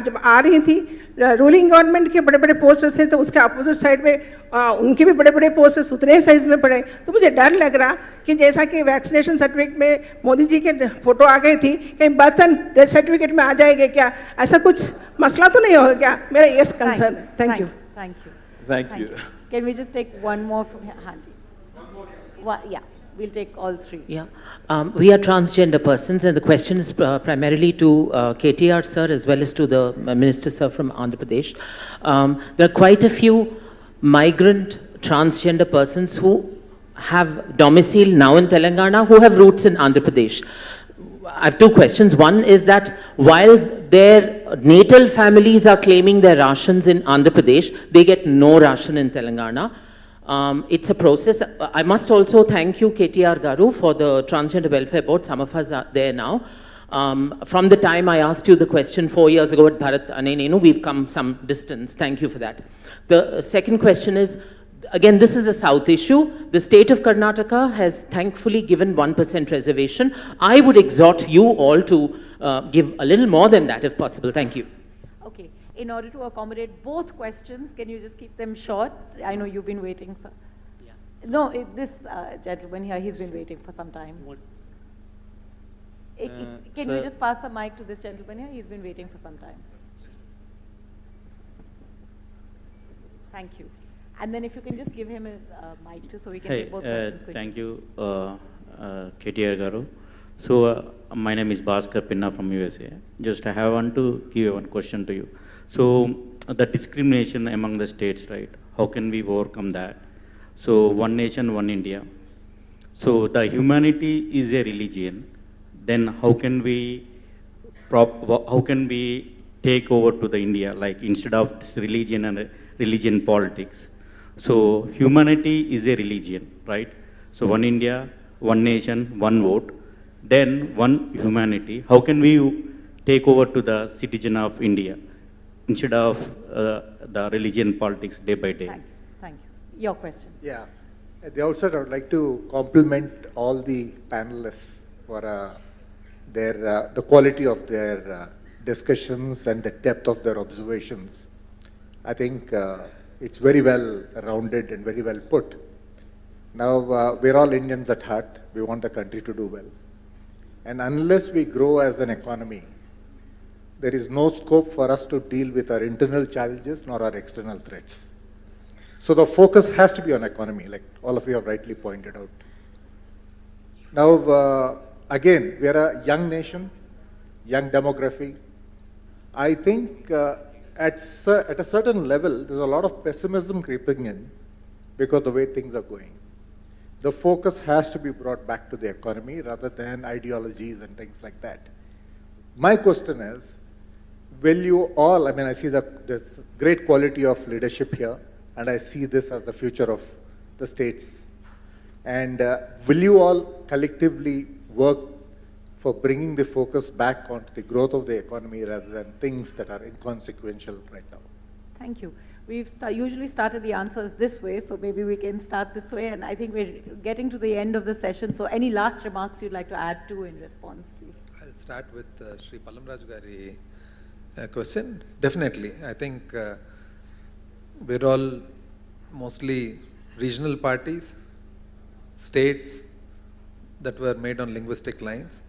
जब आ रही थी, रूलिंग गवर्नमेंट के बड़े पोस्टर्स थे, तो उसके अपोजिट साइड में उनके भी बड़े पोस्टर्स उतने साइज में पड़े. तो मुझे डर लग रहा कि जैसा कि वैक्सीनेशन सर्टिफिकेट में मोदी जी के फोटो आ गई थी, कहीं बर्तन सर्टिफिकेट में आ जाएंगे क्या? ऐसा कुछ मसला तो नहीं होगा क्या? मेरा ये कंसर्न है. Thank you. Thank you. Can we just take one more from Handy? Yeah. We'll take all three. Yeah. We are transgender persons, and the question is primarily to KTR sir as well as to the Minister sir from Andhra Pradesh. There are quite a few migrant transgender persons who have domicile now in Telangana, who have roots in Andhra Pradesh. I have two questions. One is that while their natal families are claiming their rations in Andhra Pradesh, they get no ration in Telangana. It's a process. I must also thank you, KTR Garu, for the Transgender Welfare Board. Some of us are there now. From the time I asked you the question 4 years ago at Bharat Anenenu, we've come some distance. Thank you for that. The second question is, again, this is a South issue. The state of Karnataka has thankfully given 1% reservation. I would exhort you all to give a little more than that if possible. Thank you. Okay. In order to accommodate both questions, can you just keep them short? I know you've been waiting, sir. Yeah. No, this gentleman here, he's been waiting for some time. Can you just pass the mic to this gentleman here? He's been waiting for some time. Thank you. And then if you can just give him a mic too, so we can take both questions quickly. Thank you, KTR Garu. So, my name is Bhaskar Pinna from USA. Just I want to give one question to you. So, the discrimination among the states, right? How can we overcome that? So, one nation, one India. So, the humanity is a religion. Then how can we take over to the India, like instead of this religion and religion politics? So humanity is a religion, right? So one India, one nation, one vote, then one humanity. How can we take over to the citizen of India instead of the religion politics day by day? Thank you. Thank you. Your question. Yeah. At the outset, I would like to compliment all the panelists for the quality of their discussions and the depth of their observations. I think it's very well rounded and very well put. Now, we're all Indians at heart. We want the country to do well. And unless we grow as an economy, there is no scope for us to deal with our internal challenges nor our external threats. So the focus has to be on economy, like all of you have rightly pointed out. Now, again, we are a young nation, young demography. I think at a certain level, there's a lot of pessimism creeping in because of the way things are going. The focus has to be brought back to the economy rather than ideologies and things like that. My question is, will you all, I mean, I see there's great quality of leadership here, and I see this as the future of the states. And will you all collectively work for bringing the focus back onto the growth of the economy rather than things that are inconsequential right now? Thank you. We've usually started the answers this way, so maybe we can start this way. And I think we're getting to the end of the session. So any last remarks you'd like to add to in response, please? I'll start with Sri Pallamraj Gari question. Definitely. I think we're all mostly regional parties, states that were made on linguistic lines.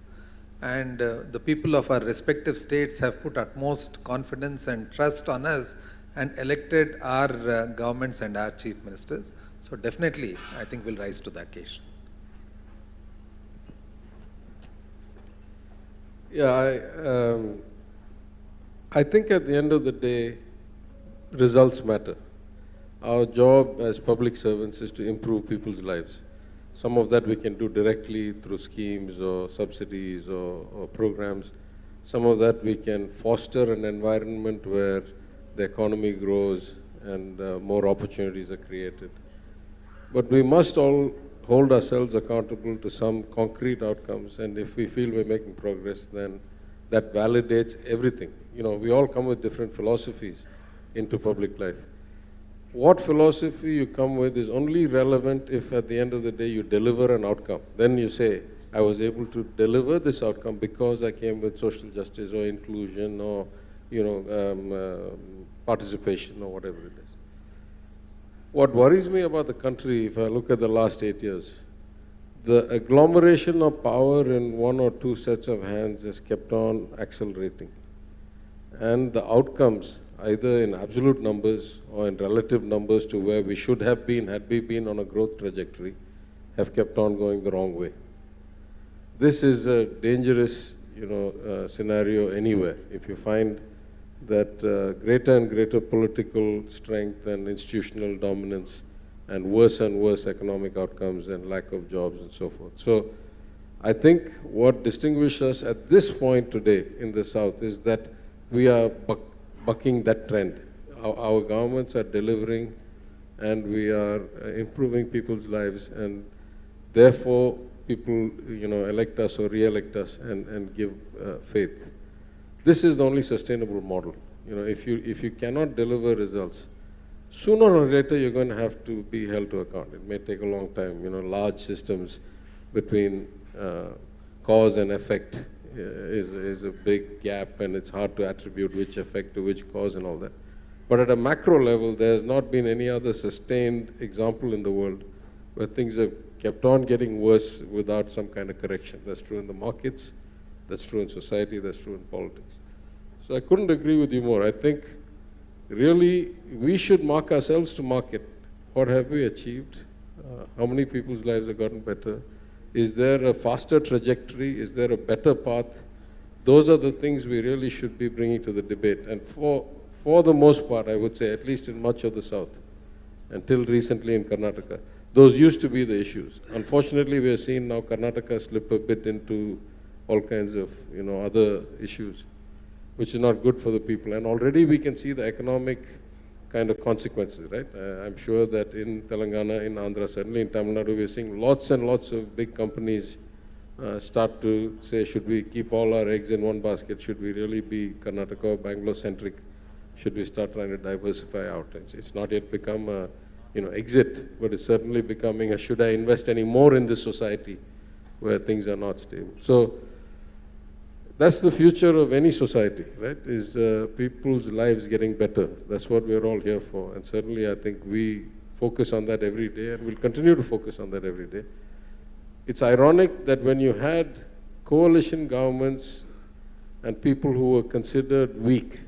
And the people of our respective states have put utmost confidence and trust on us and elected our governments and our chief ministers. So definitely, I think we'll rise to the occasion. Yeah, I think at the end of the day, results matter. Our job as public servants is to improve people's lives. Some of that we can do directly through schemes or subsidies or programs. Some of that we can foster an environment where the economy grows and more opportunities are created. But we must all hold ourselves accountable to some concrete outcomes, and if we feel we're making progress, then that validates everything. You know, we all come with different philosophies into public life. What philosophy you come with is only relevant if at the end of the day you deliver an outcome. Then you say, I was able to deliver this outcome because I came with social justice or inclusion or, you know, participation or whatever it is. What worries me about the country, if I look at the last 8 years, the agglomeration of power in one or two sets of hands has kept on accelerating. And the outcomes, either in absolute numbers or in relative numbers to where we should have been had we been on a growth trajectory, have kept on going the wrong way. This is a dangerous, scenario anywhere. If you find that greater and greater political strength and institutional dominance and worse economic outcomes and lack of jobs and so forth. So I think what distinguishes us at this point today in the South is that we are bucking that trend. Our governments are delivering and we are improving people's lives, and therefore people elect us or re-elect us and give faith. This is the only sustainable model. If you cannot deliver results, sooner or later you're going to have to be held to account. It may take a long time. Large systems between cause and effect is a big gap, and it's hard to attribute which effect to which cause and all that. But at a macro level, there's not been any other sustained example in the world where things have kept on getting worse without some kind of correction. That's true in the markets, that's true in society, that's true in politics. So I couldn't agree with you more. I think really we should mark ourselves to market What have we achieved? How many people's lives have gotten better? Is there a faster trajectory? Is there a better path? Those are the things we really should be bringing to the debate. And for the most part, I would say, at least in much of the South, until recently in Karnataka, those used to be the issues. Unfortunately, we are seeing now Karnataka slip a bit into all kinds of, other issues, which is not good for the people. And already we can see the economic kind of consequences, right? I'm sure that in Telangana, in Andhra, certainly in Tamil Nadu, we're seeing lots and lots of big companies start to say, should we keep all our eggs in one basket? Should we really be Karnataka or Bangalore-centric? Should we start trying to diversify out? It's not yet become a, exit, but it's certainly becoming a, should I invest any more in this society where things are not stable? So that's the future of any society, right? Is people's lives getting better. That's what we're all here for. And certainly I think we focus on that every day, and we'll continue to focus on that every day. It's ironic that when you had coalition governments and people who were considered weak,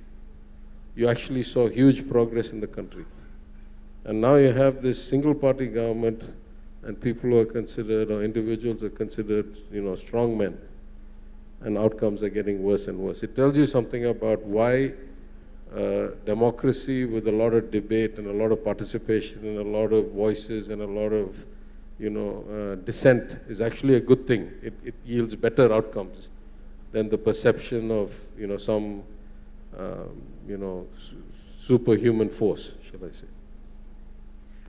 you actually saw huge progress in the country. And now you have this single-party government and people who are considered, or individuals are considered, strong men, and outcomes are getting worse and worse. It tells you something about why democracy with a lot of debate and a lot of participation and a lot of voices and a lot of dissent is actually a good thing. It yields better outcomes than the perception of some superhuman force, shall I say.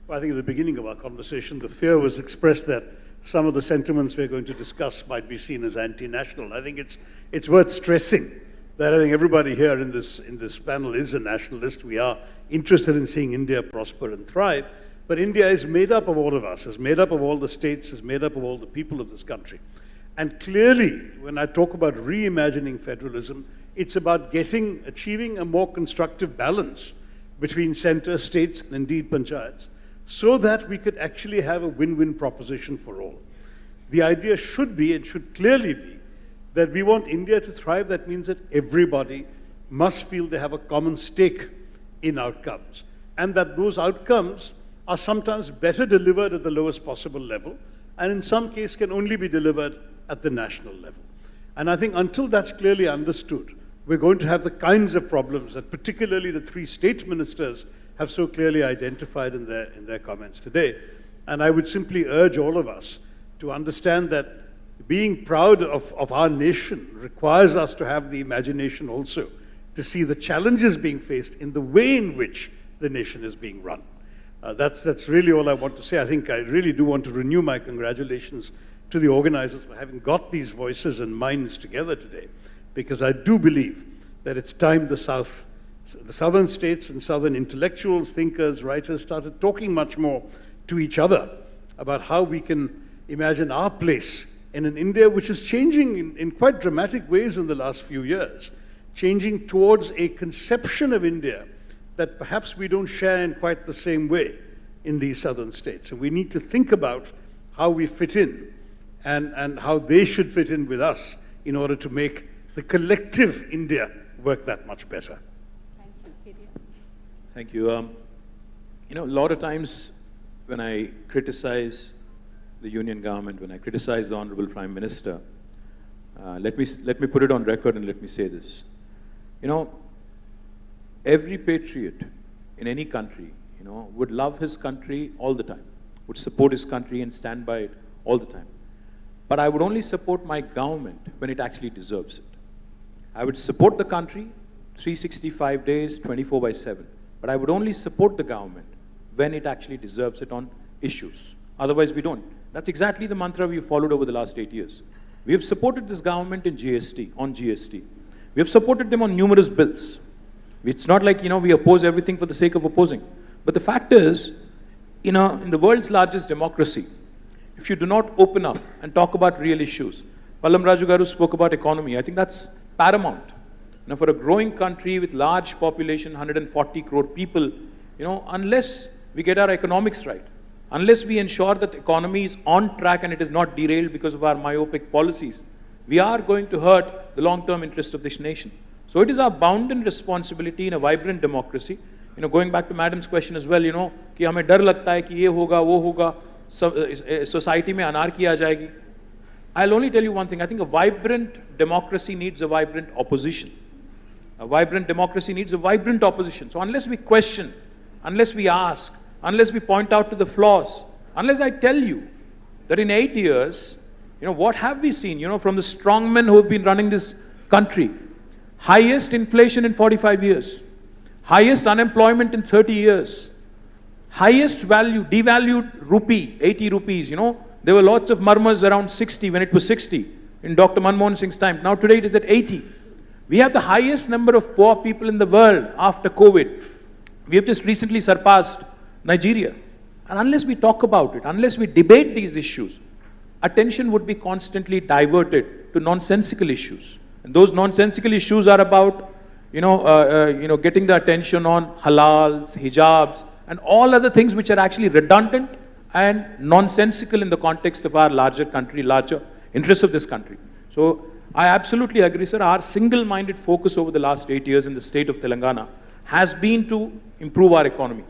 Well, I think at the beginning of our conversation, the fear was expressed that some of the sentiments we're going to discuss might be seen as anti-national. I think it's worth stressing that I think everybody here in this panel is a nationalist. We are interested in seeing India prosper and thrive. But India is made up of all of us, is made up of all the states, is made up of all the people of this country. And clearly, when I talk about reimagining federalism, it's about achieving a more constructive balance between center, states, and indeed panchayats, so that we could actually have a win-win proposition for all. The idea should be, and should clearly be, that we want India to thrive. That means that everybody must feel they have a common stake in outcomes, and that those outcomes are sometimes better delivered at the lowest possible level, and in some cases can only be delivered at the national level. And I think until that's clearly understood, we're going to have the kinds of problems that particularly the three state ministers have so clearly identified in their comments today. And I would simply urge all of us to understand that being proud of our nation requires us to have the imagination also to see the challenges being faced in the way in which the nation is being run. That's really all I want to say. I think I really do want to renew my congratulations to the organizers for having got these voices and minds together today, because I do believe that it's time the southern states and southern intellectuals, thinkers, writers started talking much more to each other about how we can imagine our place in an India which is changing in quite dramatic ways in the last few years, changing towards a conception of India that perhaps we don't share in quite the same way in these southern states. And we need to think about how we fit in and how they should fit in with us in order to make the collective India work that much better. Thank you. A lot of times when I criticize the union government, when I criticize the Honorable Prime Minister, let me put it on record and let me say this. Every patriot in any country, would love his country all the time, would support his country and stand by it all the time. But I would only support my government when it actually deserves it. I would support the country 365 days, 24/7. But I would only support the government when it actually deserves it on issues. Otherwise, we don't. That's exactly the mantra we've followed over the last 8 years. We have supported this government on GST. We have supported them on numerous bills. It's not like, we oppose everything for the sake of opposing. But the fact is, in the world's largest democracy, if you do not open up and talk about real issues, Pallam Raju Garu spoke about economy. I think that's paramount. For a growing country with large population, 140 crore people, unless we get our economics right, unless we ensure that the economy is on track and it is not derailed because of our myopic policies, we are going to hurt the long-term interest of this nation. So it is our bounden responsibility in a vibrant democracy going back to Madam's question as well, कि हमें डर लगता है कि ये होगा, वो होगा, society में anarchy आ जाएगी. I'll only tell you one thing. I think a vibrant democracy needs a vibrant opposition. A vibrant democracy needs a vibrant opposition. So unless we question, unless we ask, unless we point out to the flaws, unless I tell you that in 8 years, what have we seen, from the strongmen who have been running this country? Highest inflation in 45 years, highest unemployment in 30 years, highest value, devalued rupee, 80 rupees, There were lots of murmurs around 60 when it was 60 in Dr. Manmohan Singh's time. Now today it is at 80. We have the highest number of poor people in the world after COVID. We have just recently surpassed Nigeria. And unless we talk about it, unless we debate these issues, attention would be constantly diverted to nonsensical issues. And those nonsensical issues are about, getting the attention on halals, hijabs, and all other things which are actually redundant and nonsensical in the context of our larger country, larger interests of this country. So I absolutely agree, sir. Our single-minded focus over the last 8 years in the state of Telangana has been to improve our economy.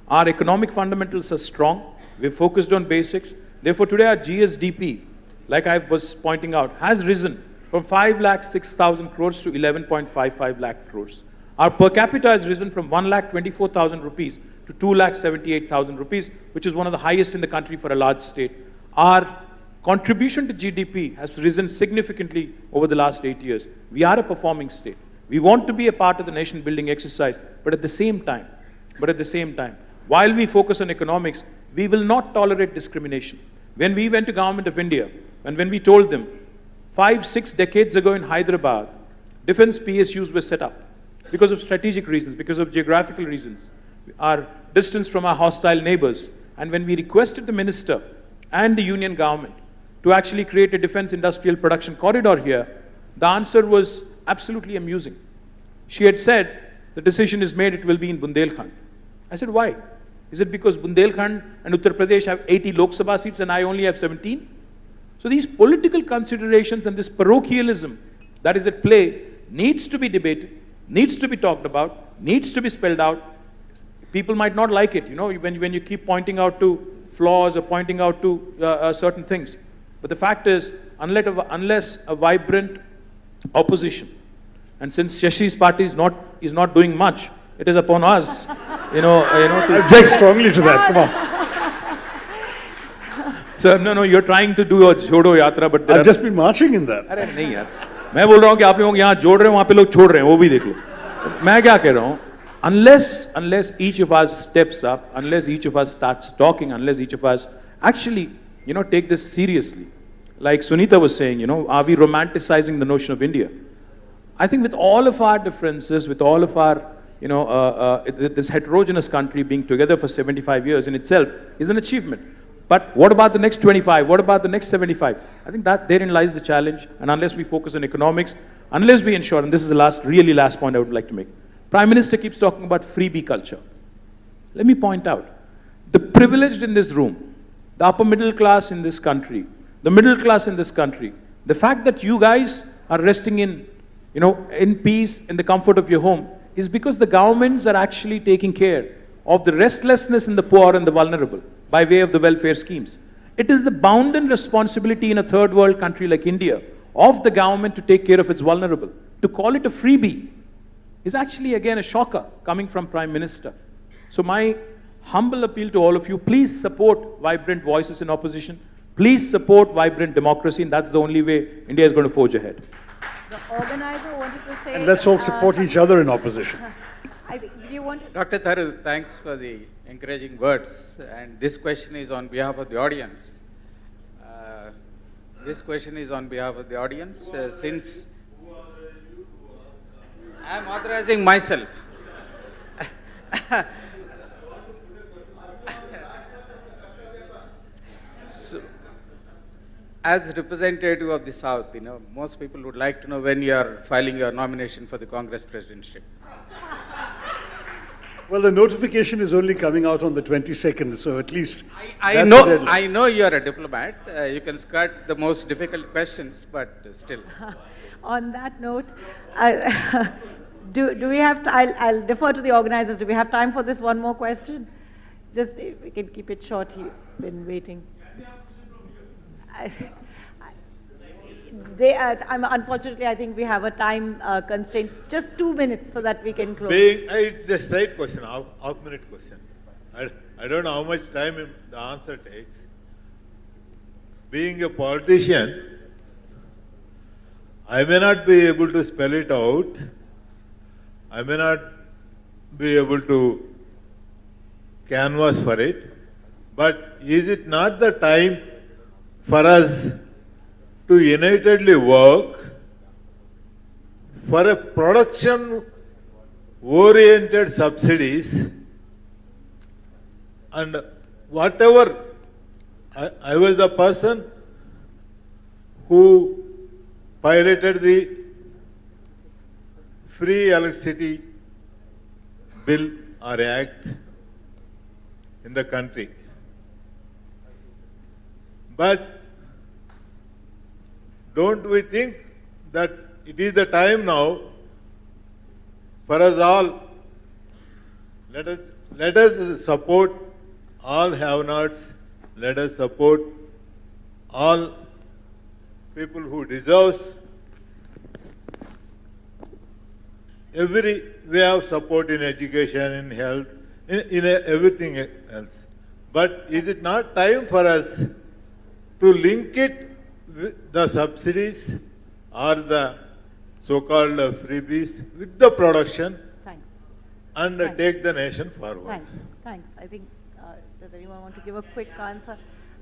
Our economic fundamentals are strong. We've focused on basics. Therefore, today our GSDP, like I was pointing out, has risen from 5,06,000 crores to 11.55 lakh crores. Our per capita has risen from 1,24,000 rupees to 2,78,000 rupees, which is one of the highest in the country for a large state. Our contribution to GDP has risen significantly over the last 8 years. We are a performing state. We want to be a part of the nation building exercise, but at the same time, while we focus on economics, we will not tolerate discrimination. When we went to Government of India, and when we told them, 5-6 decades ago in Hyderabad, defense PSUs were set up because of strategic reasons, because of geographical reasons, our distance from our hostile neighbors. And when we requested the minister and the union government to actually create a defense industrial production corridor here, the answer was absolutely amusing. She had said, the decision is made, it will be in Bundelkhand. I said, why? Is it because Bundelkhand and Uttar Pradesh have 80 Lok Sabha seats and I only have 17? So these political considerations and this parochialism that is at play needs to be debated, needs to be talked about, needs to be spelled out. People might not like it, when you keep pointing out to flaws or pointing out to certain things. But the fact is, unless a vibrant opposition, and since Shashi's party is not doing much, it is upon us, to object strongly to that. Come on. So no, you're trying to do a Jodo Yatra, but I've just been marching in that. अरे नहीं यार, मैं बोल रहा हूँ कि आप लोग यहाँ जोड़ रहे हैं, वहाँ पे लोग छोड़ रहे हैं, वो भी देख लो. मैं क्या कह रहा हूँ? Unless each of us steps up, unless each of us starts talking, unless each of us actually, take this seriously. Like Sunita was saying, are we romanticizing the notion of India? I think with all of our differences, with all of our, this heterogeneous country being together for 75 years in itself is an achievement. But what about the next 25? What about the next 75? I think that therein lies the challenge. And unless we focus on economics, unless we ensure, and this is the really last point I would like to make. Prime Minister keeps talking about freebie culture. Let me point out, the privileged in this room, the upper middle class in this country, the middle class in this country, the fact that you guys are resting in peace, in the comfort of your home, is because the governments are actually taking care of the restlessness in the poor and the vulnerable by way of the welfare schemes. It is the bounden responsibility in a third world country like India of the government to take care of its vulnerable. To call it a freebie is actually again a shocker coming from Prime Minister. So my humble appeal to all of you, please support vibrant voices in opposition. Please support vibrant democracy, and that's the only way India is going to forge ahead. The organizer wanted to say... And let's all support each other in opposition. Dr. Tharu, thanks for the encouraging words. And this question is on behalf of the audience. Since I am authorizing myself. So, as representative of the South, most people would like to know when you are filing your nomination for the Congress presidency. Well, the notification is only coming out on the 22nd, so at least... I know you are a diplomat. You can skirt the most difficult questions, but still. On that note, Do we have, I'll defer to the organizers. Do we have time for this one more question? Just, if we can keep it short, he's been waiting. Unfortunately, I think we have a time constraint. Just 2 minutes so that we can close. It's a straight question, half-minute question. I don't know how much time the answer takes. Being a politician, I may not be able to spell it out. I may not be able to canvas for it. But is it not the time for us to unitedly work for a production-oriented subsidies and whatever, I was the person who piloted the free electricity bill or act in the country. But don't we think that it is the time now for us all, let us support all have-nots, let us support all people who deserve every way of support in education, in health, in everything else. But is it not time for us to link it with the subsidies or the so-called freebies with the production and take the nation forward? Thanks. I think, does anyone want to give a quick answer?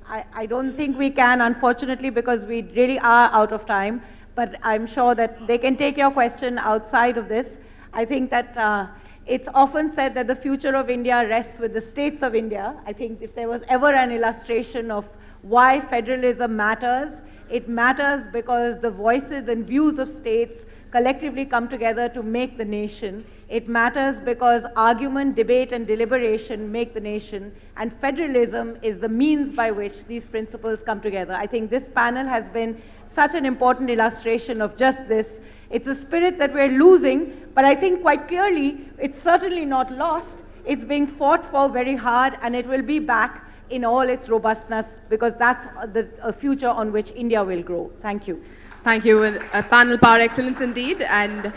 I don't think we can, unfortunately, because we really are out of time. But I'm sure that they can take your question outside of this. I think that it's often said that the future of India rests with the states of India. I think if there was ever an illustration of why federalism matters, it matters because the voices and views of states collectively come together to make the nation. It matters because argument, debate, and deliberation make the nation, and federalism is the means by which these principles come together. I think this panel has been such an important illustration of just this. It's a spirit that we're losing, but I think quite clearly it's certainly not lost. It's being fought for very hard, and it will be back in all its robustness, because that's the future on which India will grow. Thank you. Thank you. A panel par excellence indeed, and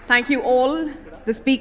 thank you all, the speakers.